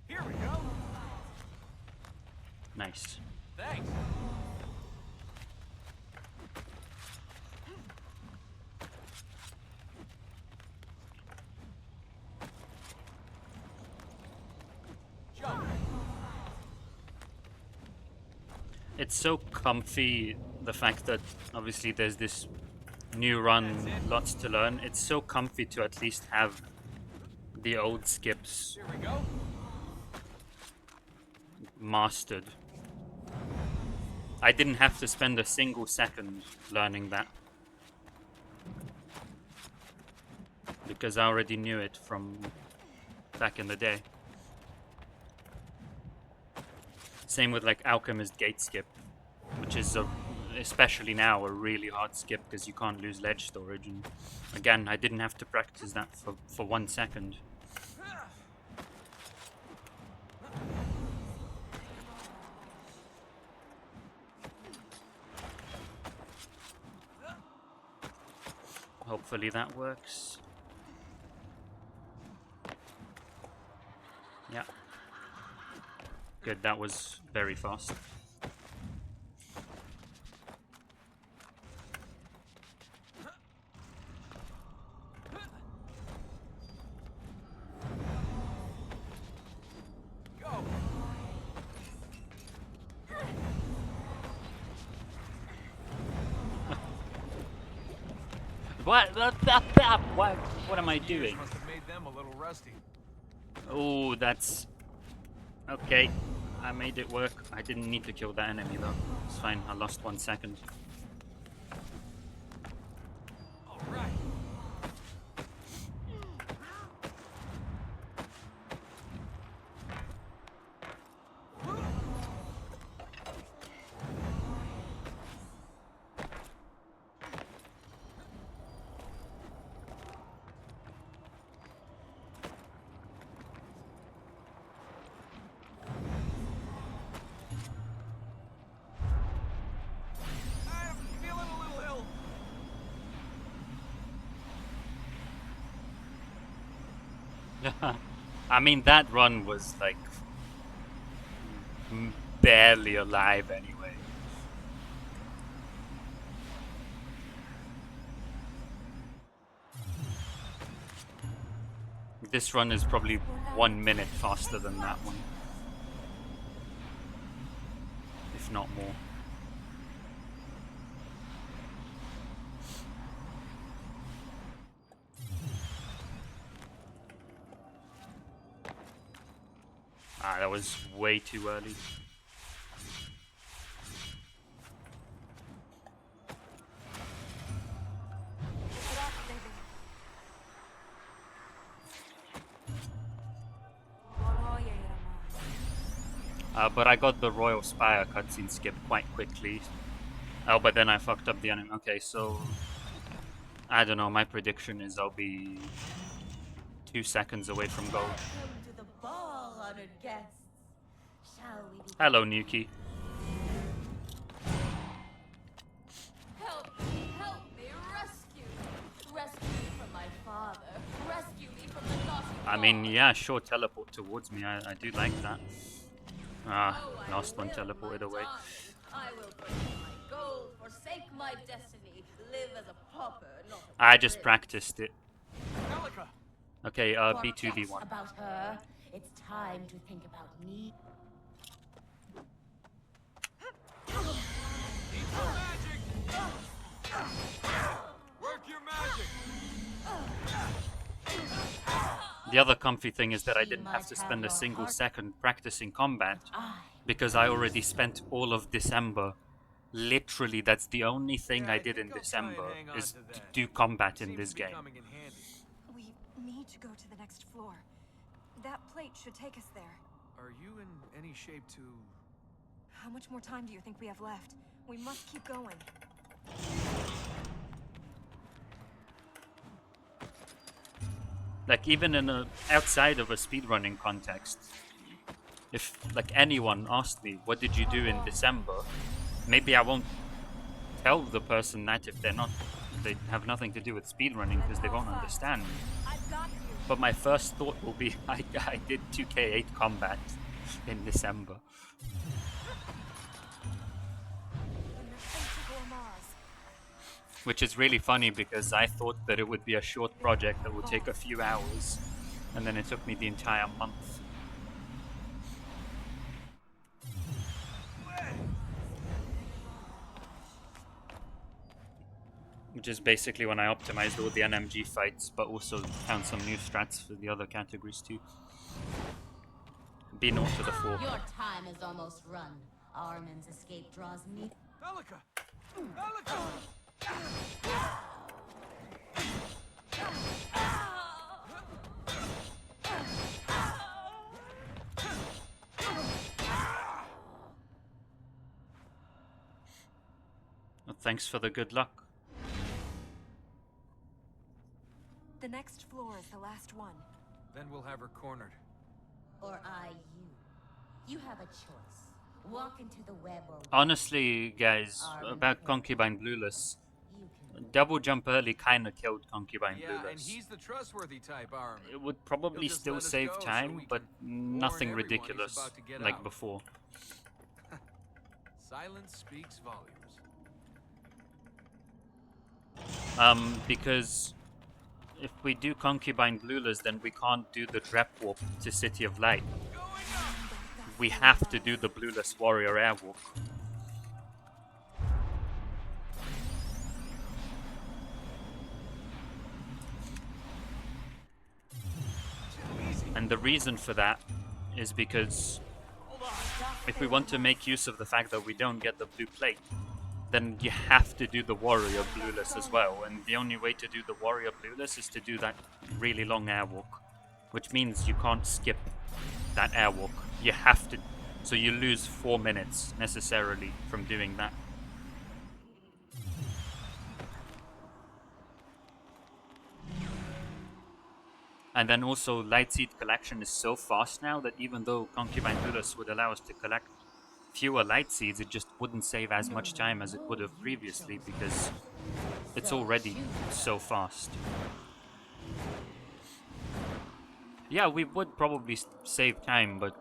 Here we go. Nice. Thanks. Jump. It's so comfy the fact that obviously there's this new run, lots to learn. It's so comfy to at least have the old skips Here we go. mastered. I didn't have to spend a single second learning that, because I already knew it from back in the day. Same with like Alchemist Gate Skip, which is especially now a really hard skip because you can't lose ledge storage, and again I didn't have to practice that for 1 second. Hopefully that works. Yeah. Good, that was very fast. Go. What am I Years doing? must have made them a little rusty. Oh, that's... Okay, I made it work. I didn't need to kill that enemy though. It's fine, I lost 1 second. All right. I'm feeling a little ill. I mean, that run was like barely alive anyway. This run is probably 1 minute faster than that one, if not more. Ah, that was way too early. But I got the Royal Spire cutscene skip quite quickly. Oh, but then I fucked up the enemy. Okay, so... I don't know, my prediction is I'll be 2 seconds away from gold. Welcome to the ball, honored guests. Shall we begin? Hello, Nuki. Help me, rescue me. Rescue me from my father. Rescue me from the naughty I mean, god. yeah, sure, teleport towards me. I do like that. Ah, Oh, I last one will, teleported my away. darling. I will forsake my gold, forsake my destiny, live as a pauper, not a I just prince. practiced it. Celica. Okay, Forget B2D1. about her. It's time to think about me. Need some magic. Work your magic. The other comfy thing is that I didn't have to spend a single second practicing combat, because I already spent all of December. Literally, that's the only thing Yeah, I I did think in I'll try and December, hang on is to to that. do combat in Seems this to be game. coming in handy. We need to go to the next floor. That plate should take us there. Are you in any shape to... How much more time do you think we have left? We must keep going. Like, even in a outside of a speedrunning context, if like anyone asked me what did you do in December, maybe I won't tell the person that if they have nothing to do with speedrunning, because they won't understand. I've got you. But my first thought will be I did 2K8 combat in December. Which is really funny because I thought that it would be a short project that would take a few hours, and then it took me the entire month. which is basically when I optimized all the NMG fights, but also found some new strats for the other categories too. B0 to the 4. Your time is almost run. Armin's escape draws me. Elika! Elika! Well, thanks for the good luck. The next floor is the last one. Then we'll have her cornered. Or I you. You have a choice. Walk into the web or Honestly, guys, about Concubine Blueless, you can. double jump early kinda killed Concubine Yeah, and Blueless. he's the trustworthy type, Armin. It would probably He'll just still let us save go so time, we but can nothing warn everyone he's ridiculous about to get like out. before. Silence speaks volumes. Because if we do Concubine Blueless, then we can't do the Trap Warp to City of Light. We have to do the Blueless Warrior Airwalk. And the reason for that is because if we want to make use of the fact that we don't get the blue plate, then you have to do the Warrior Blueless as well. And the only way to do the Warrior Blueless is to do that really long airwalk, which means you can't skip that airwalk. You have to, so you lose 4 minutes necessarily from doing that. And then also Light Seed collection is so fast now that even though Concubine Blueless would allow us to collect fewer Light Seeds, it just wouldn't save as much time as it would have previously because it's already so fast. Yeah, we would probably save time, but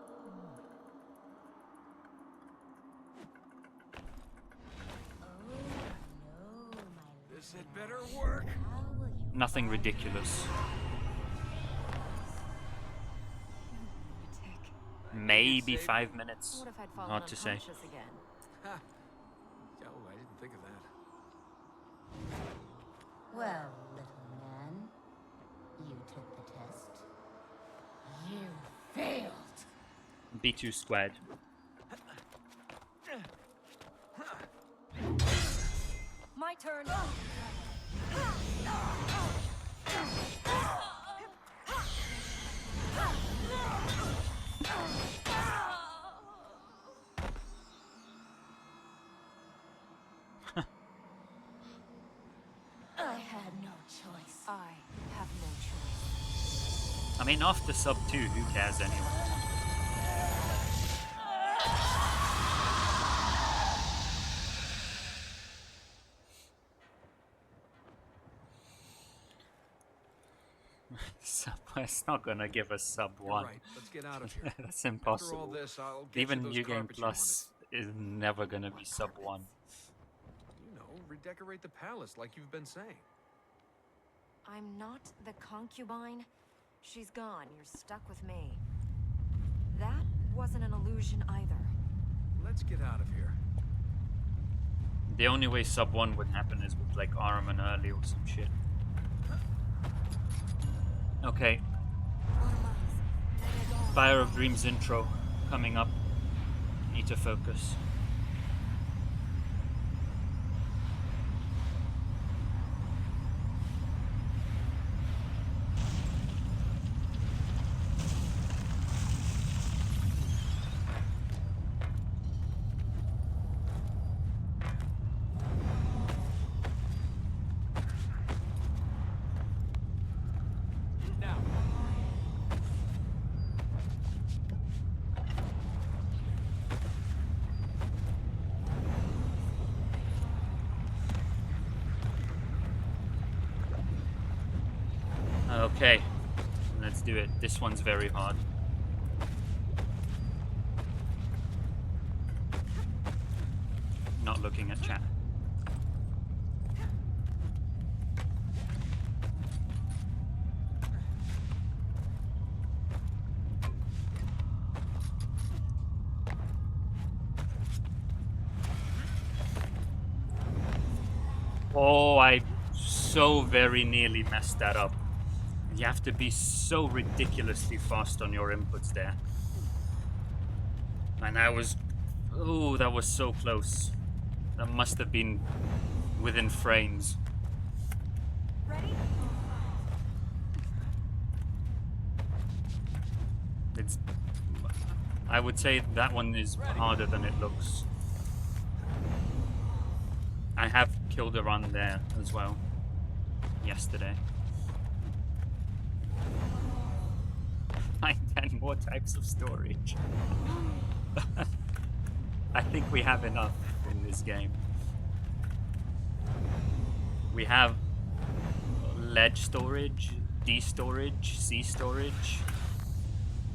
This had better work. nothing ridiculous. Maybe 5 minutes. What if I'd fallen Hard to say. unconscious again? Ha. Oh, I didn't think of that. Well, little man, you took the test. You failed. B2 squared. My turn. I had no choice. I have no choice. I mean, after sub 2, who cares anyway? It's not gonna give us sub You're 1. right. Let's get out of here. That's After all impossible. this, I'll get Even you those New Game carpets you Plus is never gonna be sub 1. wanted. You know, redecorate the palace like you've been saying. I'm not the concubine. She's gone. You're stuck with me. That wasn't an illusion either. Let's get out of here. The only way sub 1 would happen is with like Armin early or some shit. Okay. Fire of Dreams intro coming up. Need to focus. Now. Okay. Let's do it. This one's very hard. Not looking at chat. Oh, I so very nearly messed that up. You have to be so ridiculously fast on your inputs there. And that was... Oh, that was so close. That must have been within frames. Ready? It's... I would say that one is harder than it looks. I have killed a run there as well. Yesterday. Find 10 more types of storage. I think we have enough in this game. We have ledge storage, D storage, C storage,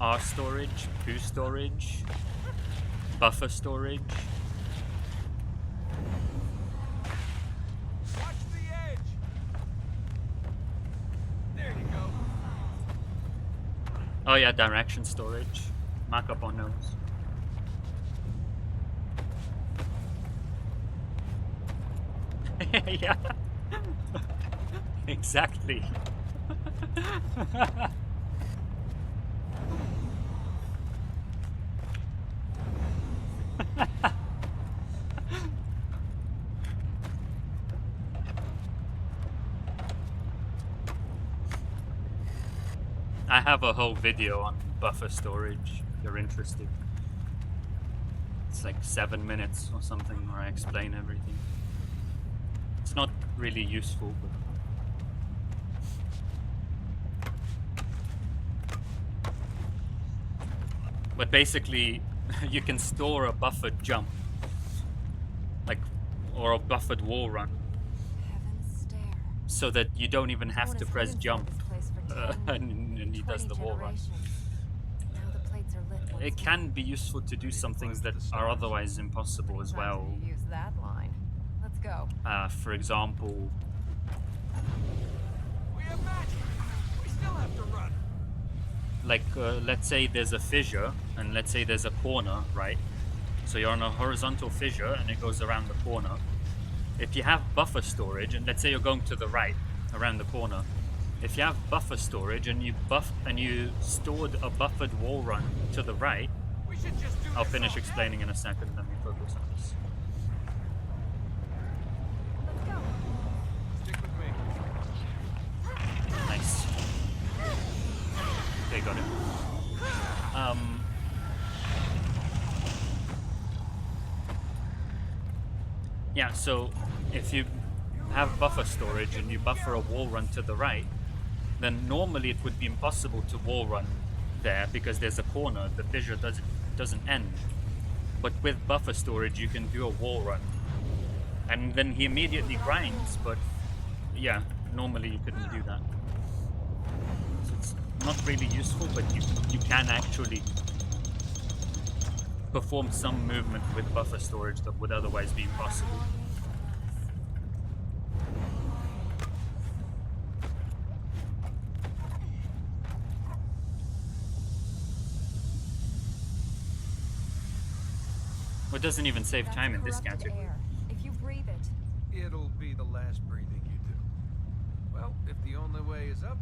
R storage, poo storage, buffer storage. Watch the edge. There you go. Oh yeah, direction storage. Mark up on those. Yeah. Exactly. I have a whole video on buffer storage if you're interested. It's like 7 minutes or something where I explain everything. It's not really useful, but basically you can store a buffered jump, like, or a buffered wall run, Heaven's Stair. so that you don't even have Known to as press heaven jump, sent this place for 10, and he does 20 the wall run. generations. Now the plates are lit once It more. can be useful to do some things that are otherwise impossible as well. Sometimes you use that line. Let's go. For example, We have match. We still have to run. like let's say there's a fissure, and let's say there's a corner, right? So you're on a horizontal fissure and it goes around the corner. If you have buffer storage, and let's say you're going to the right around the corner, if you have buffer storage and you stored a buffered wall run to the right, We should just do I'll this finish all day. explaining in a second. Let me focus on this. Let's go. Stick with me. Nice. Okay, got it. Yeah, so if you have buffer storage and you buffer a wall run to the right, then normally it would be impossible to wall run there because there's a corner, the fissure doesn't end. But with buffer storage you can do a wall run. And then he immediately grinds, but yeah, normally you couldn't do that. So it's not really useful, but you can actually perform some movement with buffer storage that would otherwise be impossible. Well, it doesn't even save That's time in this corrupted category. air. If you breathe it, It'll be the last breathing you do. Well, if the only way is up,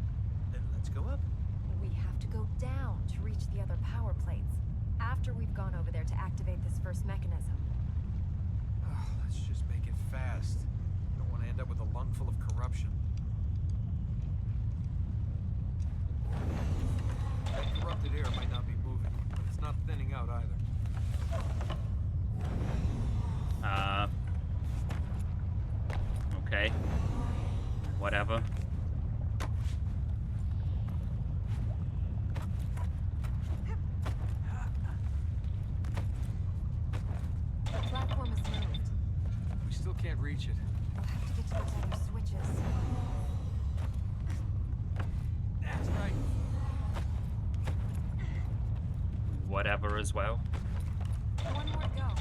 then let's go up. we have to go down to reach the other power plates. After we've gone over there to activate this first mechanism. Oh, let's just make it fast. Don't want to end up with a lung full of corruption. That corrupted air might not be moving, but it's not thinning out either. Okay. Whatever. The platform is moved. We still can't reach it. We'll have to get to those other switches. That's right. Whatever as well. One more to go.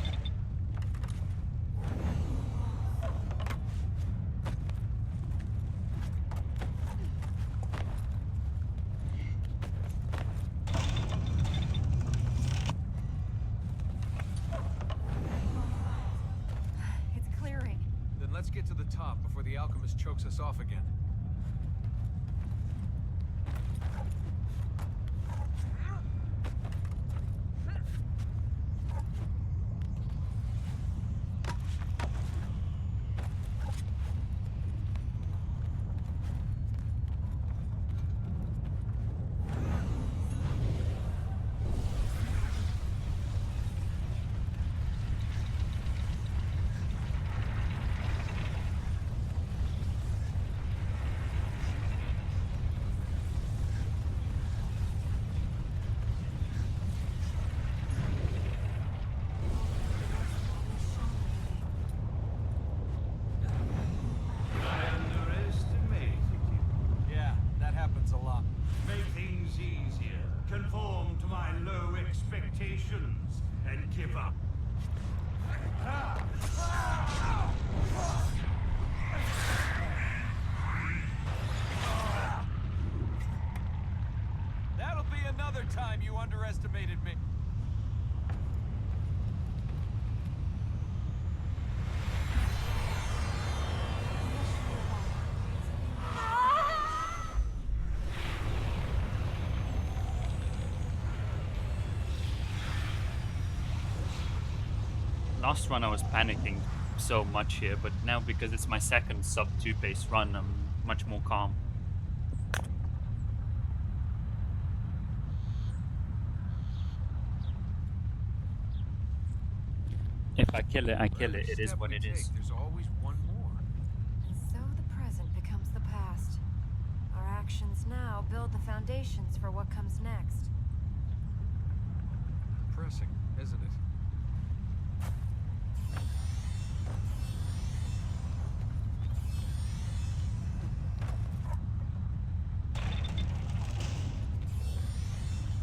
It's clearing. Then let's get to the top before the alchemist chokes us off again. I underestimated you. Yeah, that happens a lot. Make things easier. Conform to my low expectations and give up. That'll be another time you underestimated me. Last run I was panicking so much here, but now because it's my second sub 2 pace run, I'm much more calm. If I kill it, I kill it. It is Step what we it take, is. There's always one more. And so the present becomes the past. Our actions now build the foundations for what comes next. Depressing, isn't it?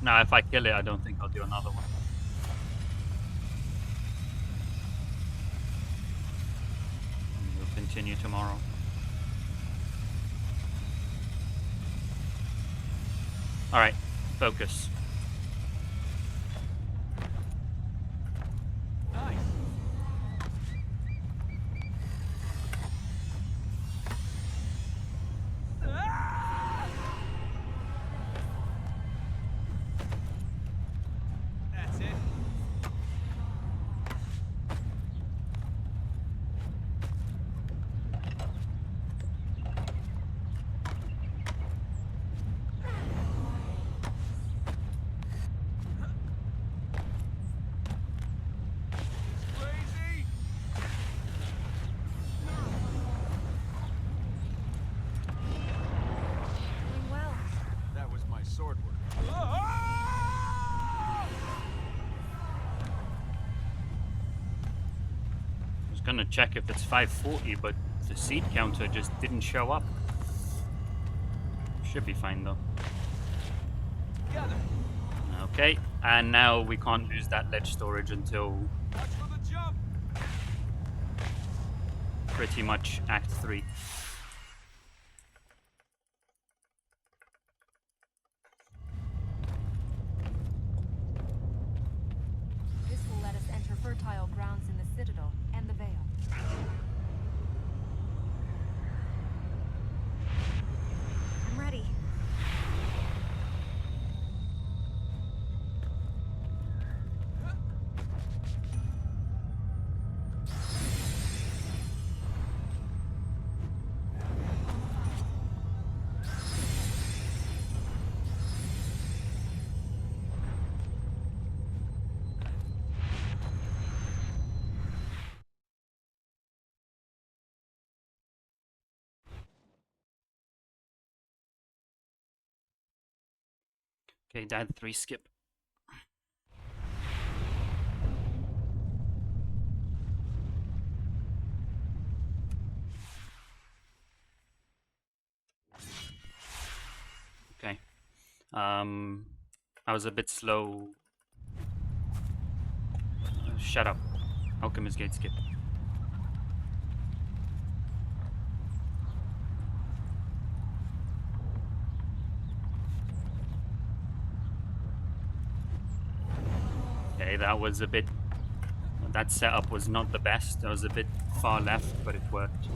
Now, if I kill it, I don't think I'll do another one. And we'll continue tomorrow. Alright, focus. Nice. That's it. Crazy. Doing well. That was my sword work. I was gonna check if it's 540, but the seed counter just didn't show up. Should be fine though. Together. Okay, and now we can't lose that ledge storage until Watch for the jump. pretty much Act 3. This will let us enter fertile grounds in the Citadel and the Vale. I'm ready. Okay, Dad 3 skip. Okay. I was a bit slow. Shut up. Alchemist Gate skip. Okay, that was a bit... That setup was not the best. That was a bit far left, but it worked.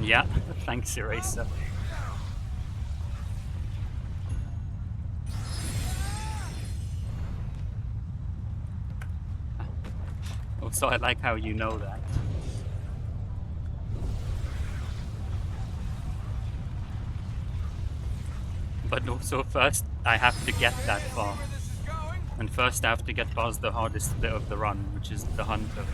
Yeah, thanks, Eraser. Also, I like how you know that. But also, first I have to get that far. Where this is going? And first I have to get past the hardest bit of the run, which is the hunter.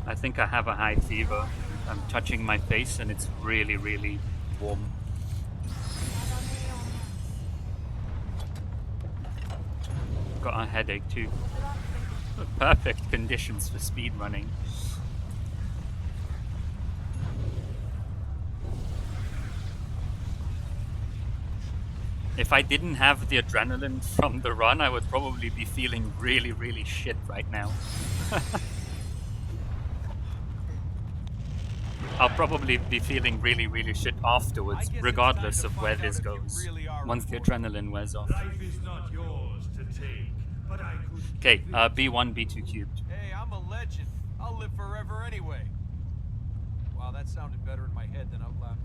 I think I have a high fever. I'm touching my face and it's really, really warm. Got a headache too. Perfect conditions for speedrunning. If I didn't have the adrenaline from the run, I would probably be feeling really, really shit right now. I'll probably be feeling really, really shit afterwards, regardless of where this goes, once the adrenaline wears off. Life is not yours to take, but I could. Okay, B1, B2 cubed. Hey, I'm a legend. I'll live forever anyway. Wow, that sounded better in my head than out loud.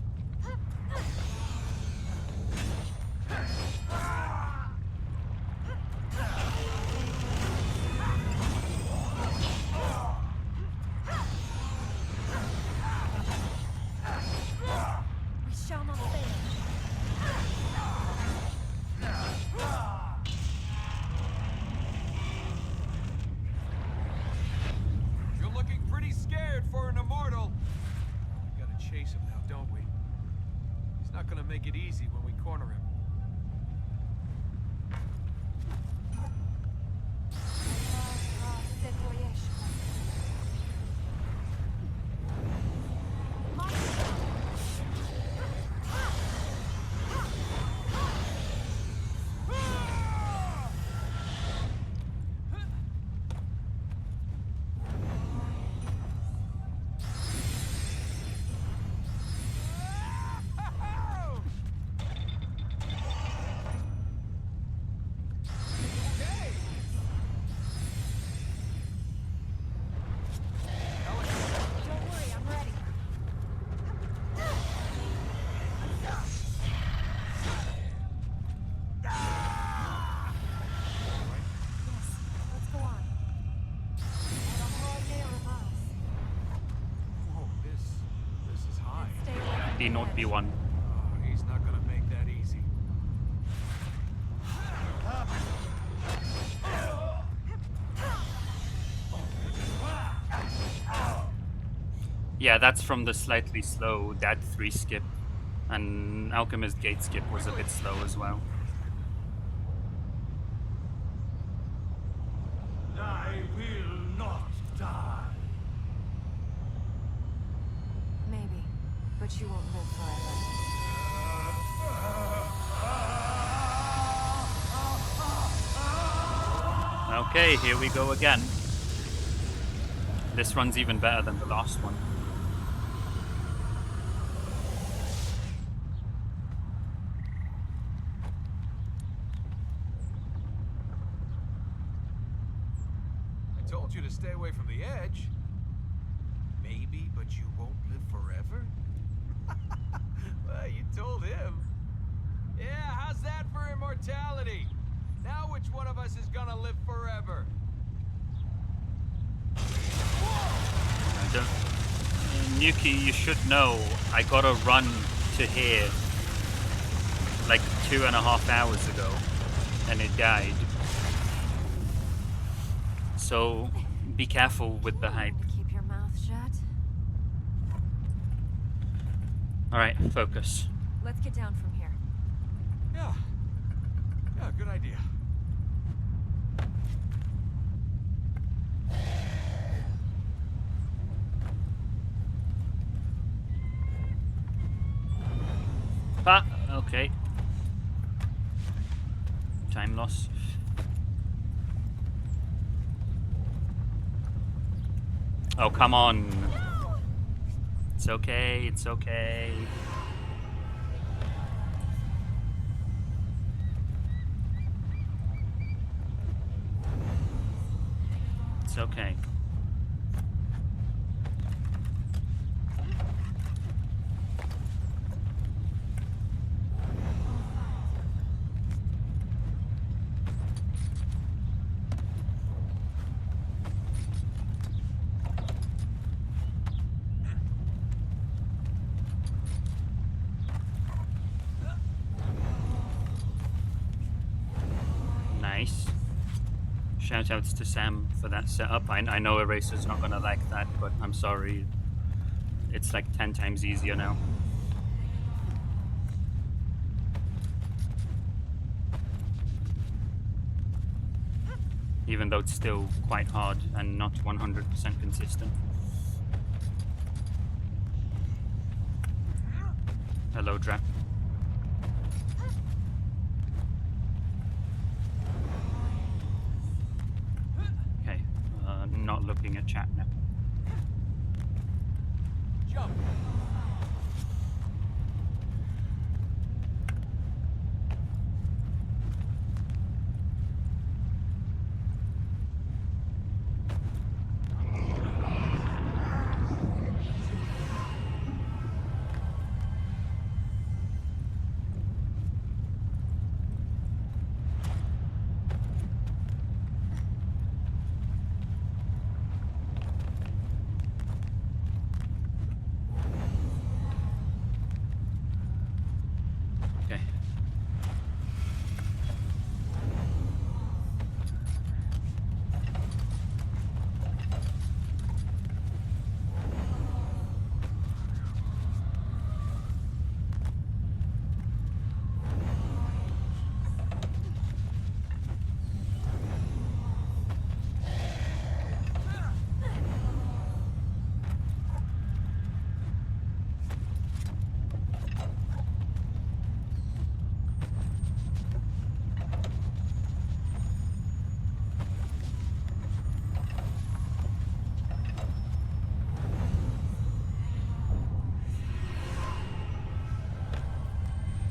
We shall not fail. You're looking pretty scared for an immortal. We gotta chase him now, don't we? He's not gonna make it easy when we corner him. Don't worry, I'm ready. Yes, let's go on. Whoa, this is high. Stay away from B0, the edge. B1. Oh, he's not gonna make that easy. Yeah, that's from the slightly slow Dad 3 skip. And Alchemist Gate skip was a bit slow as well. I will not die. Maybe, but you won't live forever. Okay, here we go again. This run's even better than the last one. I told you to stay away from the edge. Maybe, but you won't live forever? Well, you told him. Yeah, how's that for immortality? Now which one of us is gonna live forever? Nuki, you should know, I got a run to here like 2.5 hours ago, and it died. So, be careful with the hype. Keep your mouth shut. Alright, focus. Let's get down from here. Yeah. Yeah, good idea. Ah, okay. Time loss. Oh, come on. It's okay, it's okay. It's okay. Nice. Shoutouts to Sam for that setup. I know Eraser's not gonna like that, but I'm sorry. It's like 10 times easier now. Even though it's still quite hard and not 100% consistent. Hello, Drac. Okay, not looking at chat now. Jump. Okay.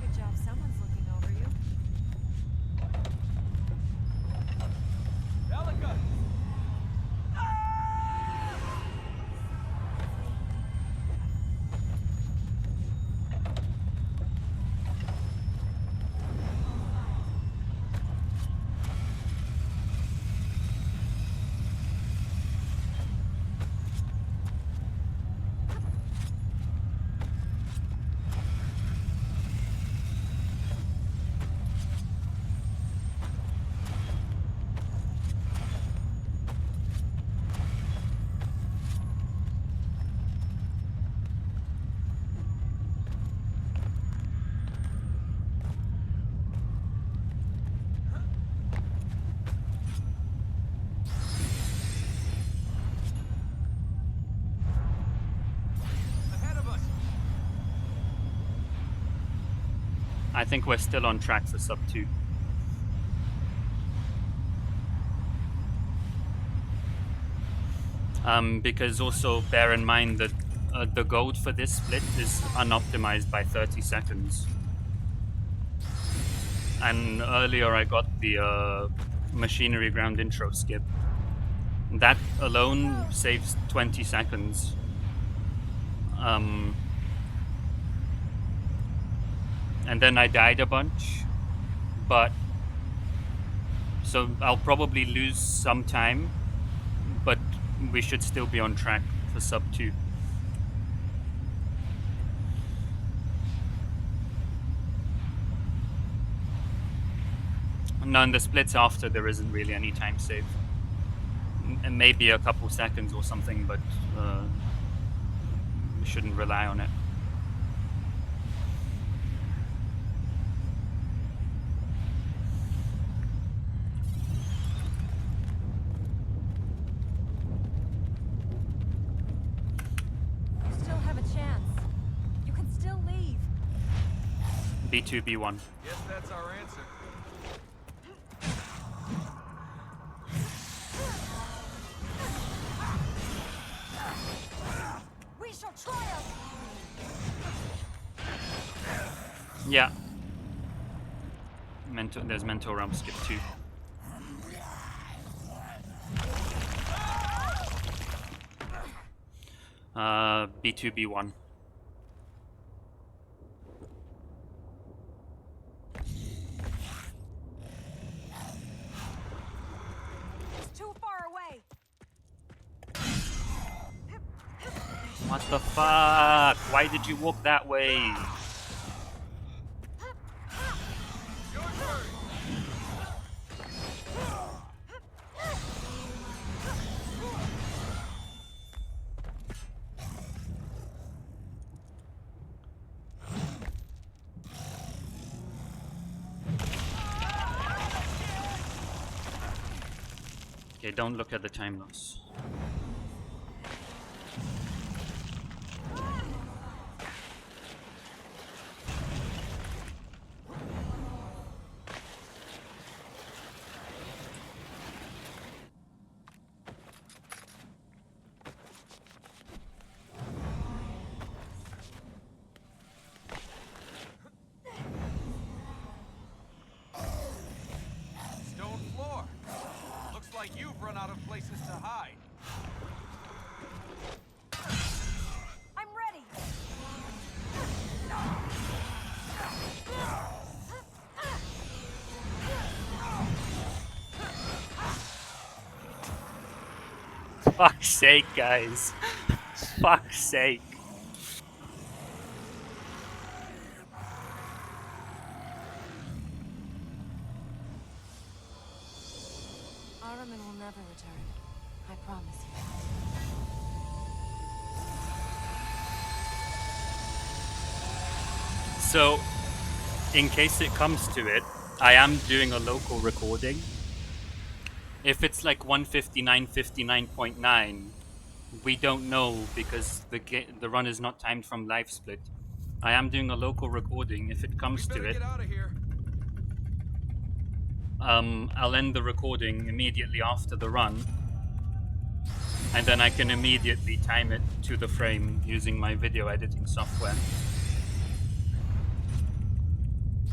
Good job, someone's looking over you. Elika! Ahead of us! I think we're still on track for sub 2. Because also bear in mind that the gold for this split is unoptimized by 30 seconds. And earlier I got the machinery ground intro skip. That alone saves 20 seconds. And then I died a bunch, but so I'll probably lose some time, but we should still be on track for sub 2. No, in the splits after there isn't really any time save. And maybe a couple seconds or something, but we shouldn't rely on it. You still have a chance. You can still leave. B2, B1. Guess that's our answer. We shall triumph! Yeah. There's mental realm skip 2. B2, B1. It's too far away. What the fuck? Why did you walk that way? Your turn. Okay, don't look at the time loss. Stone floor. Looks like you've run out of places to hide. I'm ready. Fuck's sake, guys. Fuck's sake. Araman will never return. I promise you. So, in case it comes to it, I am doing a local recording. If it's like 159.59.9, we don't know because the run is not timed from live split. I am doing a local recording. If it comes We to better it, get out of here. I'll end the recording immediately after the run, and then I can immediately time it to the frame using my video editing software.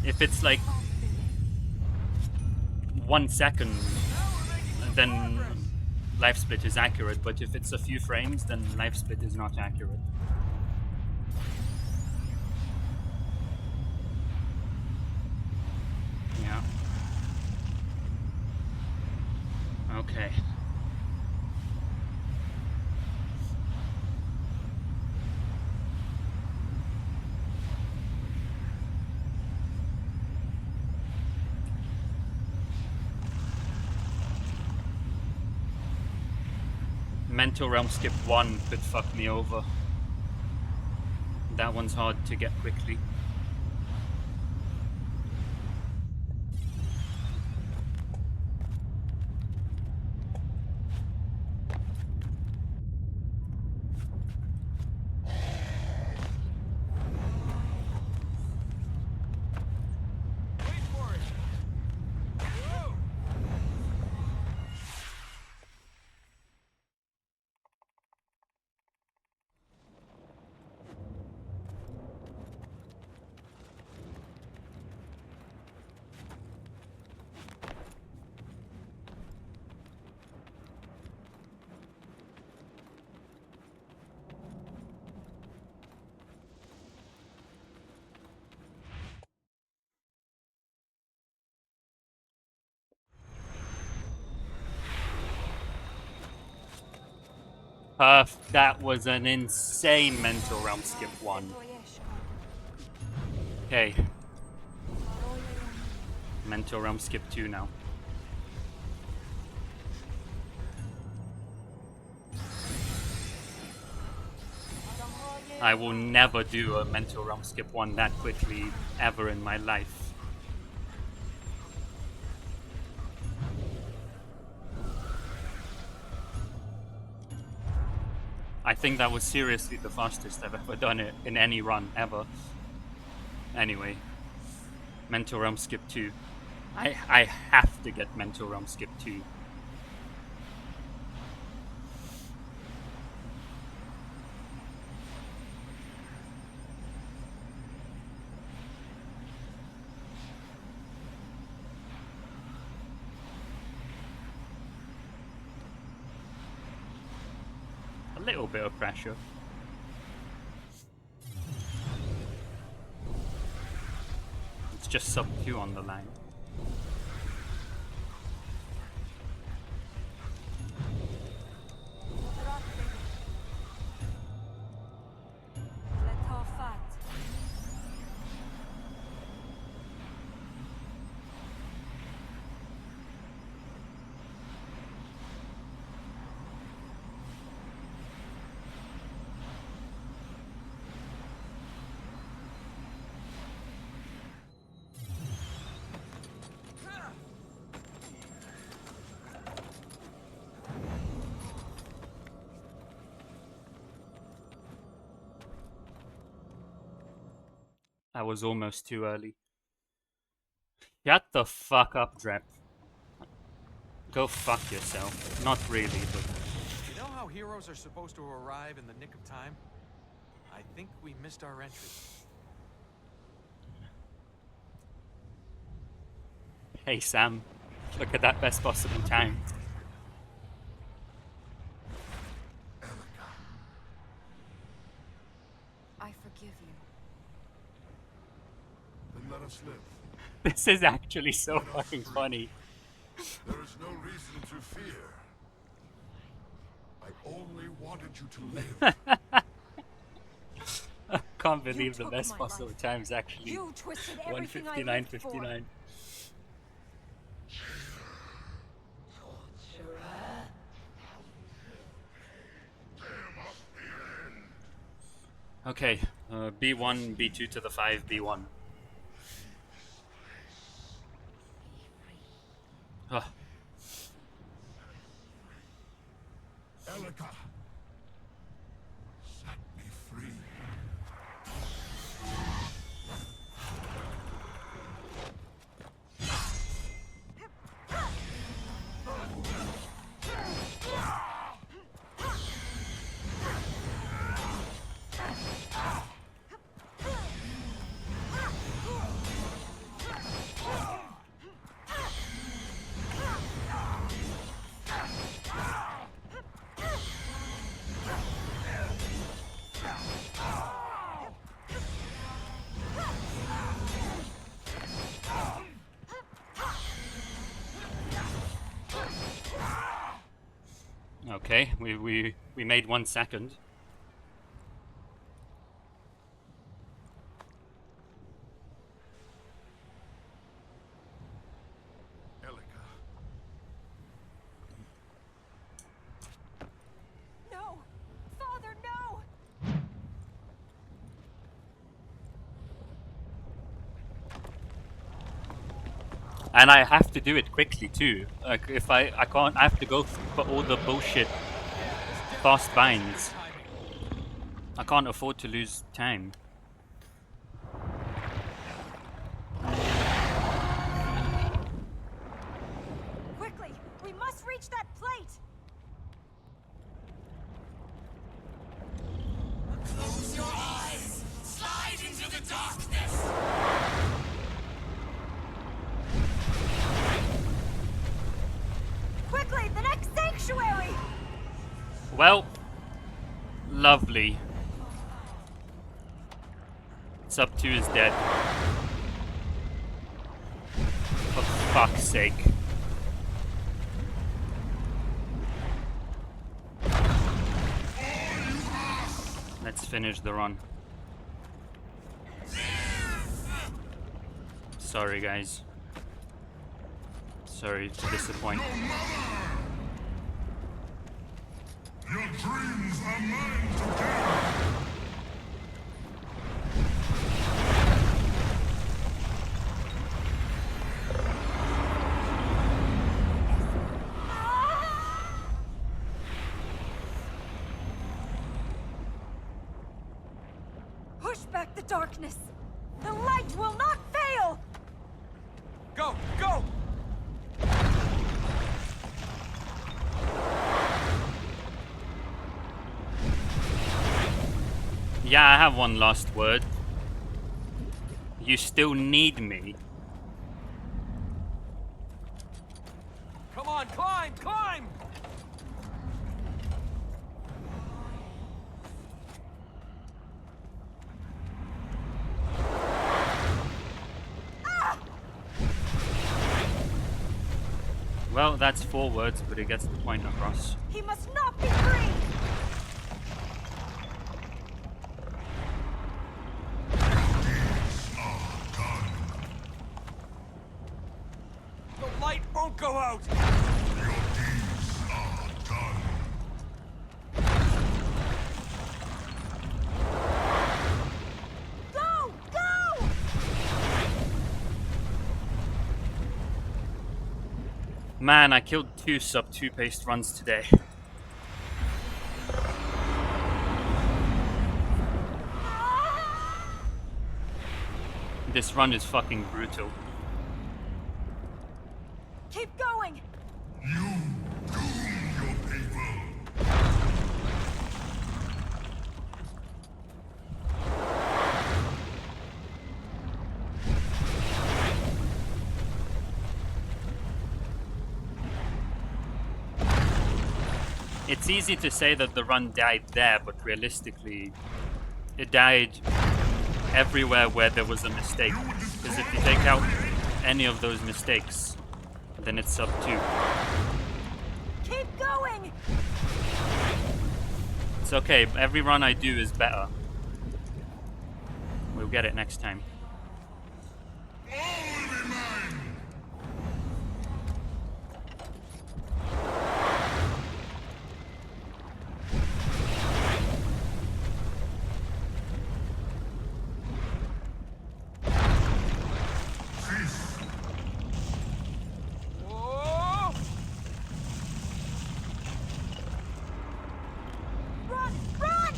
If it's like 1 second, then live split is accurate, but if it's a few frames, then live split is not accurate. Yeah. Okay. Mental Realm Skip 1 could fuck me over. That one's hard to get quickly. Wait for it. Whoa. That was an insane Mental Realm Skip 1. Okay. Mental Realm Skip 2 now. I will never do a Mental Realm Skip 1 that quickly ever in my life. I think that was seriously the fastest I've ever done it in any run ever. Anyway, Mental Realm Skip 2. I have to get Mental Realm Skip 2. A little bit of pressure. just sub 2 on the line. I was almost too early. Shut the fuck up, Drep. Go fuck yourself. Not really, but... You know how heroes are supposed to arrive in the nick of time? I think we missed our entry. Hey Sam, look at that best possible time. I forgive you. Then let us live. This is actually so fucking funny. There is no reason to fear. I only wanted you to live. I can't believe the took best my possible life. time is actually You twisted everything I lived for. 1:59:59. Okay, B1, B2 to the 5, B1. Ugh. Elika, set me free. Okay, we made 1 second. Elika, No! Father, no! And I have to do it quickly too. Like if I can't, I have to go for all the bullshit fast binds. I can't afford to lose time. Quickly! We must reach that plate! Close your eyes! Slide into the darkness! Quickly! The next sanctuary! Well, lovely. Sub 2 is dead. For fuck's sake. Let's finish the run. Sorry guys. Sorry to disappoint. your dreams are mine to carry. Push back the darkness! The light will not fail! Go! Go! Yeah, I have one last word. You still need me. Come on, climb! Climb! Well, that's 4 words, but it gets the point across. He must not be free! The light won't go out! Go! Go! Man, I killed 2 sub 2 paced runs today. This run is fucking brutal. Keep going! It's easy to say that the run died there, but realistically, it died everywhere where there was a mistake. Because if you take out any of those mistakes, then it's sub 2. Keep going! It's okay, every run I do is better. We'll get it next time. Whoa! Run! Run!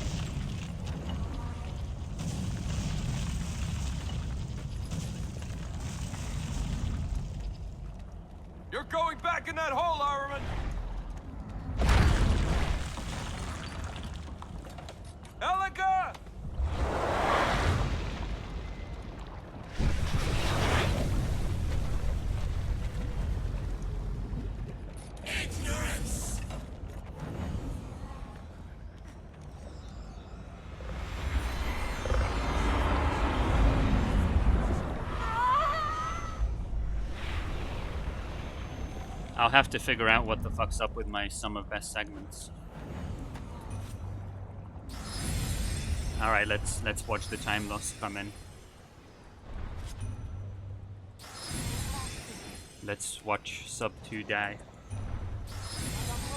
You're going back in that hole, Armin! Elika! Ignorance! I'll have to figure out what the fuck's up with my sum of best segments. Alright, let's watch the time loss come in. Let's watch sub 2 die.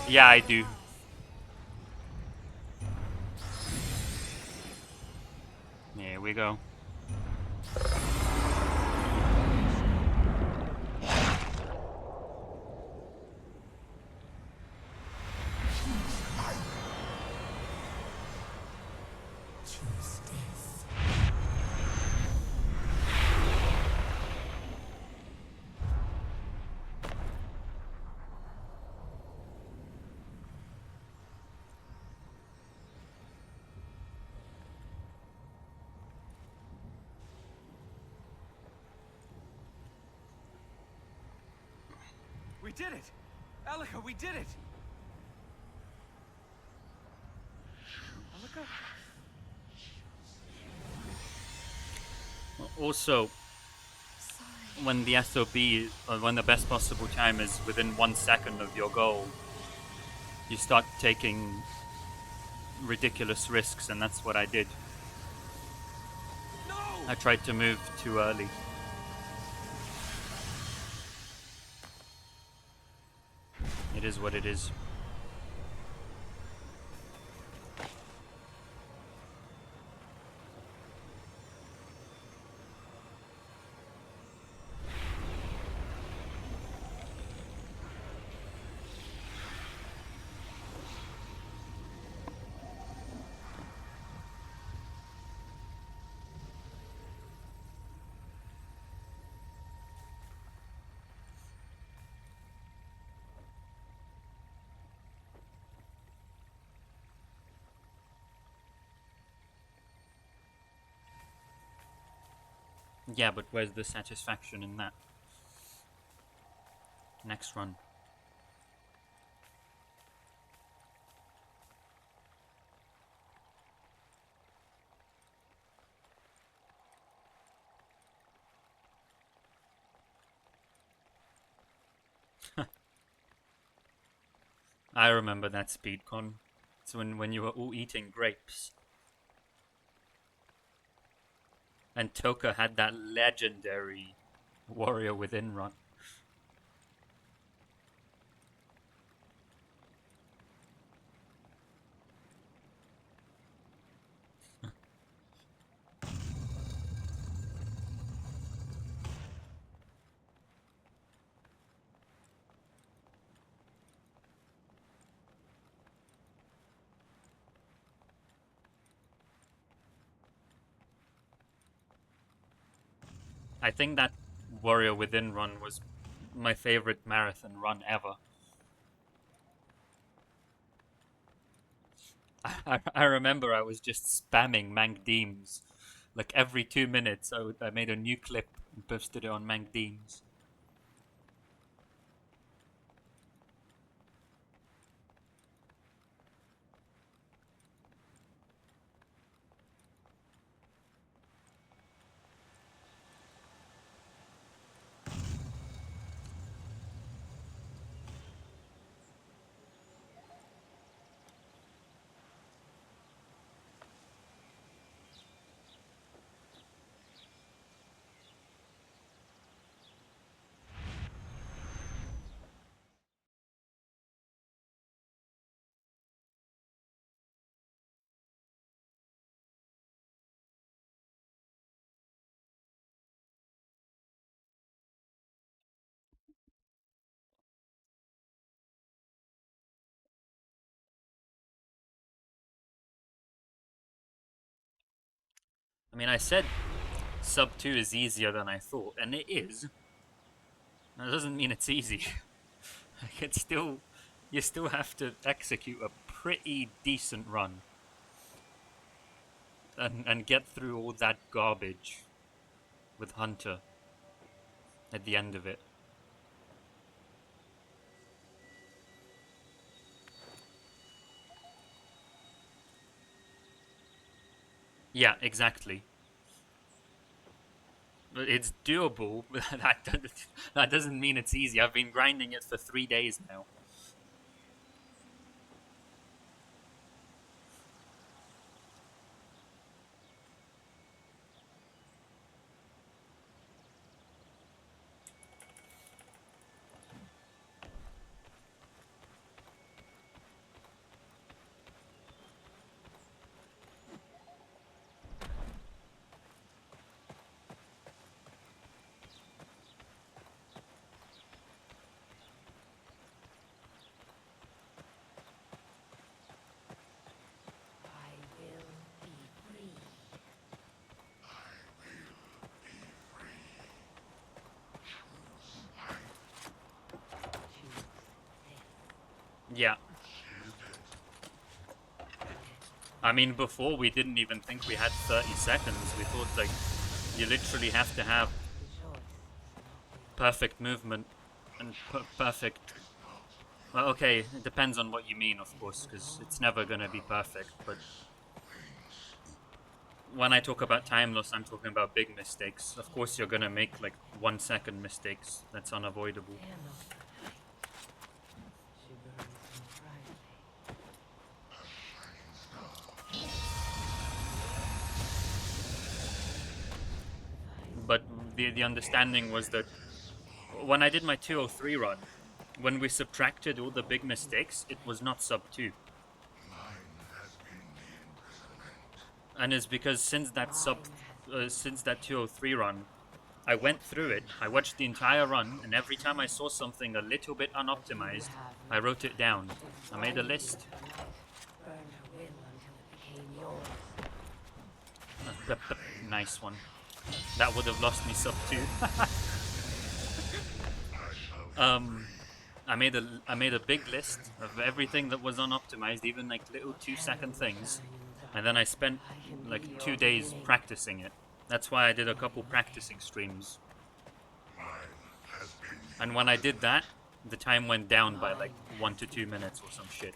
Yeah, I do. Here we go. We did it! Elika, we did it! Elika? Also, when the SOB, or when the best possible time is within 1 second of your goal, you start taking ridiculous risks, and that's what I did. No! I tried to move too early. It is what it is. Yeah, but where's the satisfaction in that? Next run. I remember that speedcon. It's when you were all eating grapes. And Toka had that legendary Warrior Within run. I think that Warrior Within run was my favorite marathon run ever. I remember I was just spamming Mank Deems. Like every 2 minutes, I made a new clip and posted it on Mank Deems. I mean, I said sub 2 is easier than I thought, and it is. That doesn't mean it's easy. Like, it's still, you still have to execute a pretty decent run and get through all that garbage with Hunter at the end of it. Yeah, exactly. But it's doable, but that doesn't mean it's easy. I've been grinding it for 3 days now. I will be free. Yeah. I mean, before we didn't even think we had 30 seconds. We thought, like, you literally have to have perfect movement and perfect... Well, okay, it depends on what you mean, of course, because it's never gonna be perfect, but... When I talk about time loss, I'm talking about big mistakes. Of course, you're gonna make, like, 1 second mistakes. That's unavoidable. She burns so brightly. But the understanding was that when I did my 203 run, when we subtracted all the big mistakes, it was not sub 2. And it's because since that 203 run, I went through it, I watched the entire run, and every time I saw something a little bit unoptimized, I wrote it down. I made a list. Burned her will until it became yours. Nice one. That would have lost me sub 2. I made a big list of everything that was unoptimized, even like little 2-second things, and then I spent like 2 days practicing it. That's why I did a couple practicing streams. And when I did that, the time went down by like 1 to 2 minutes or some shit.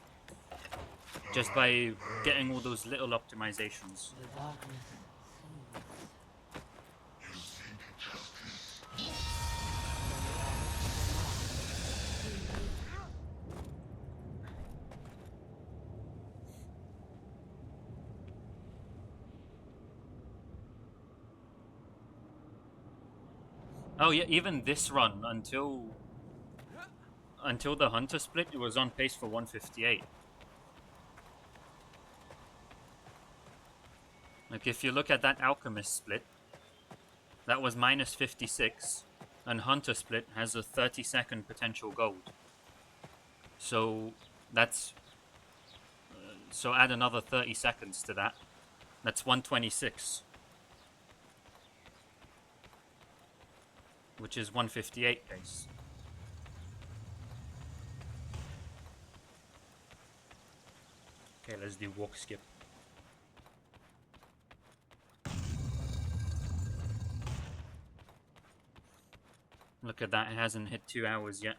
Just by getting all those little optimizations. The darkness Oh yeah, even this run until the hunter split, it was on pace for 158. Like if you look at that alchemist split, that was minus 56, and hunter split has a 30-second potential gold. So that's so add another 30 seconds to that. That's 126, which is 158 pace. Okay, let's do walk skip. Look at that, it hasn't hit 2 hours yet.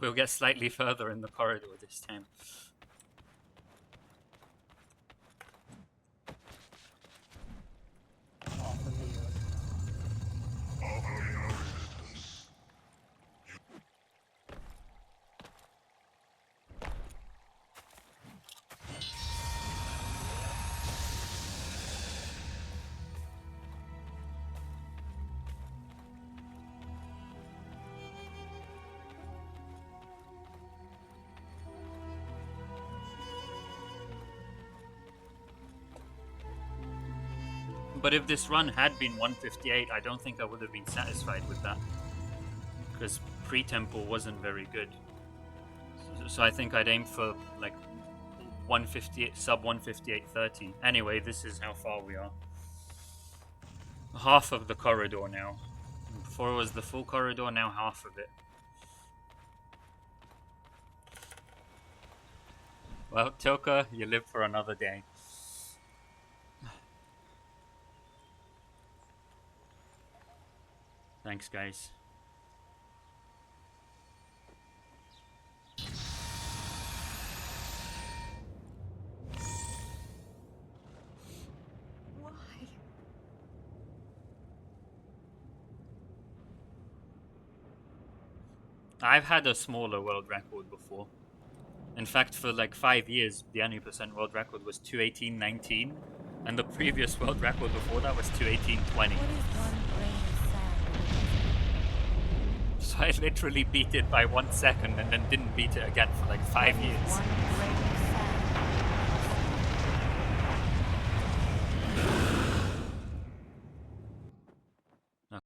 We'll get slightly further in the corridor this time. But if this run had been 158, I don't think I would have been satisfied with that. Because pre-temple wasn't very good. So I think I'd aim for like 158, sub 158.30. Anyway, this is how far we are. Half of the corridor now. Before it was the full corridor, now half of it. Well, Tilka, you live for another day. Thanks, guys. Why? I've had a smaller world record before. In fact, for like 5 years, the 90% world record was 218.19, and the previous world record before that was 218.20. What is one grain of sand? So I literally beat it by 1 second and then didn't beat it again for like 5 years. One grain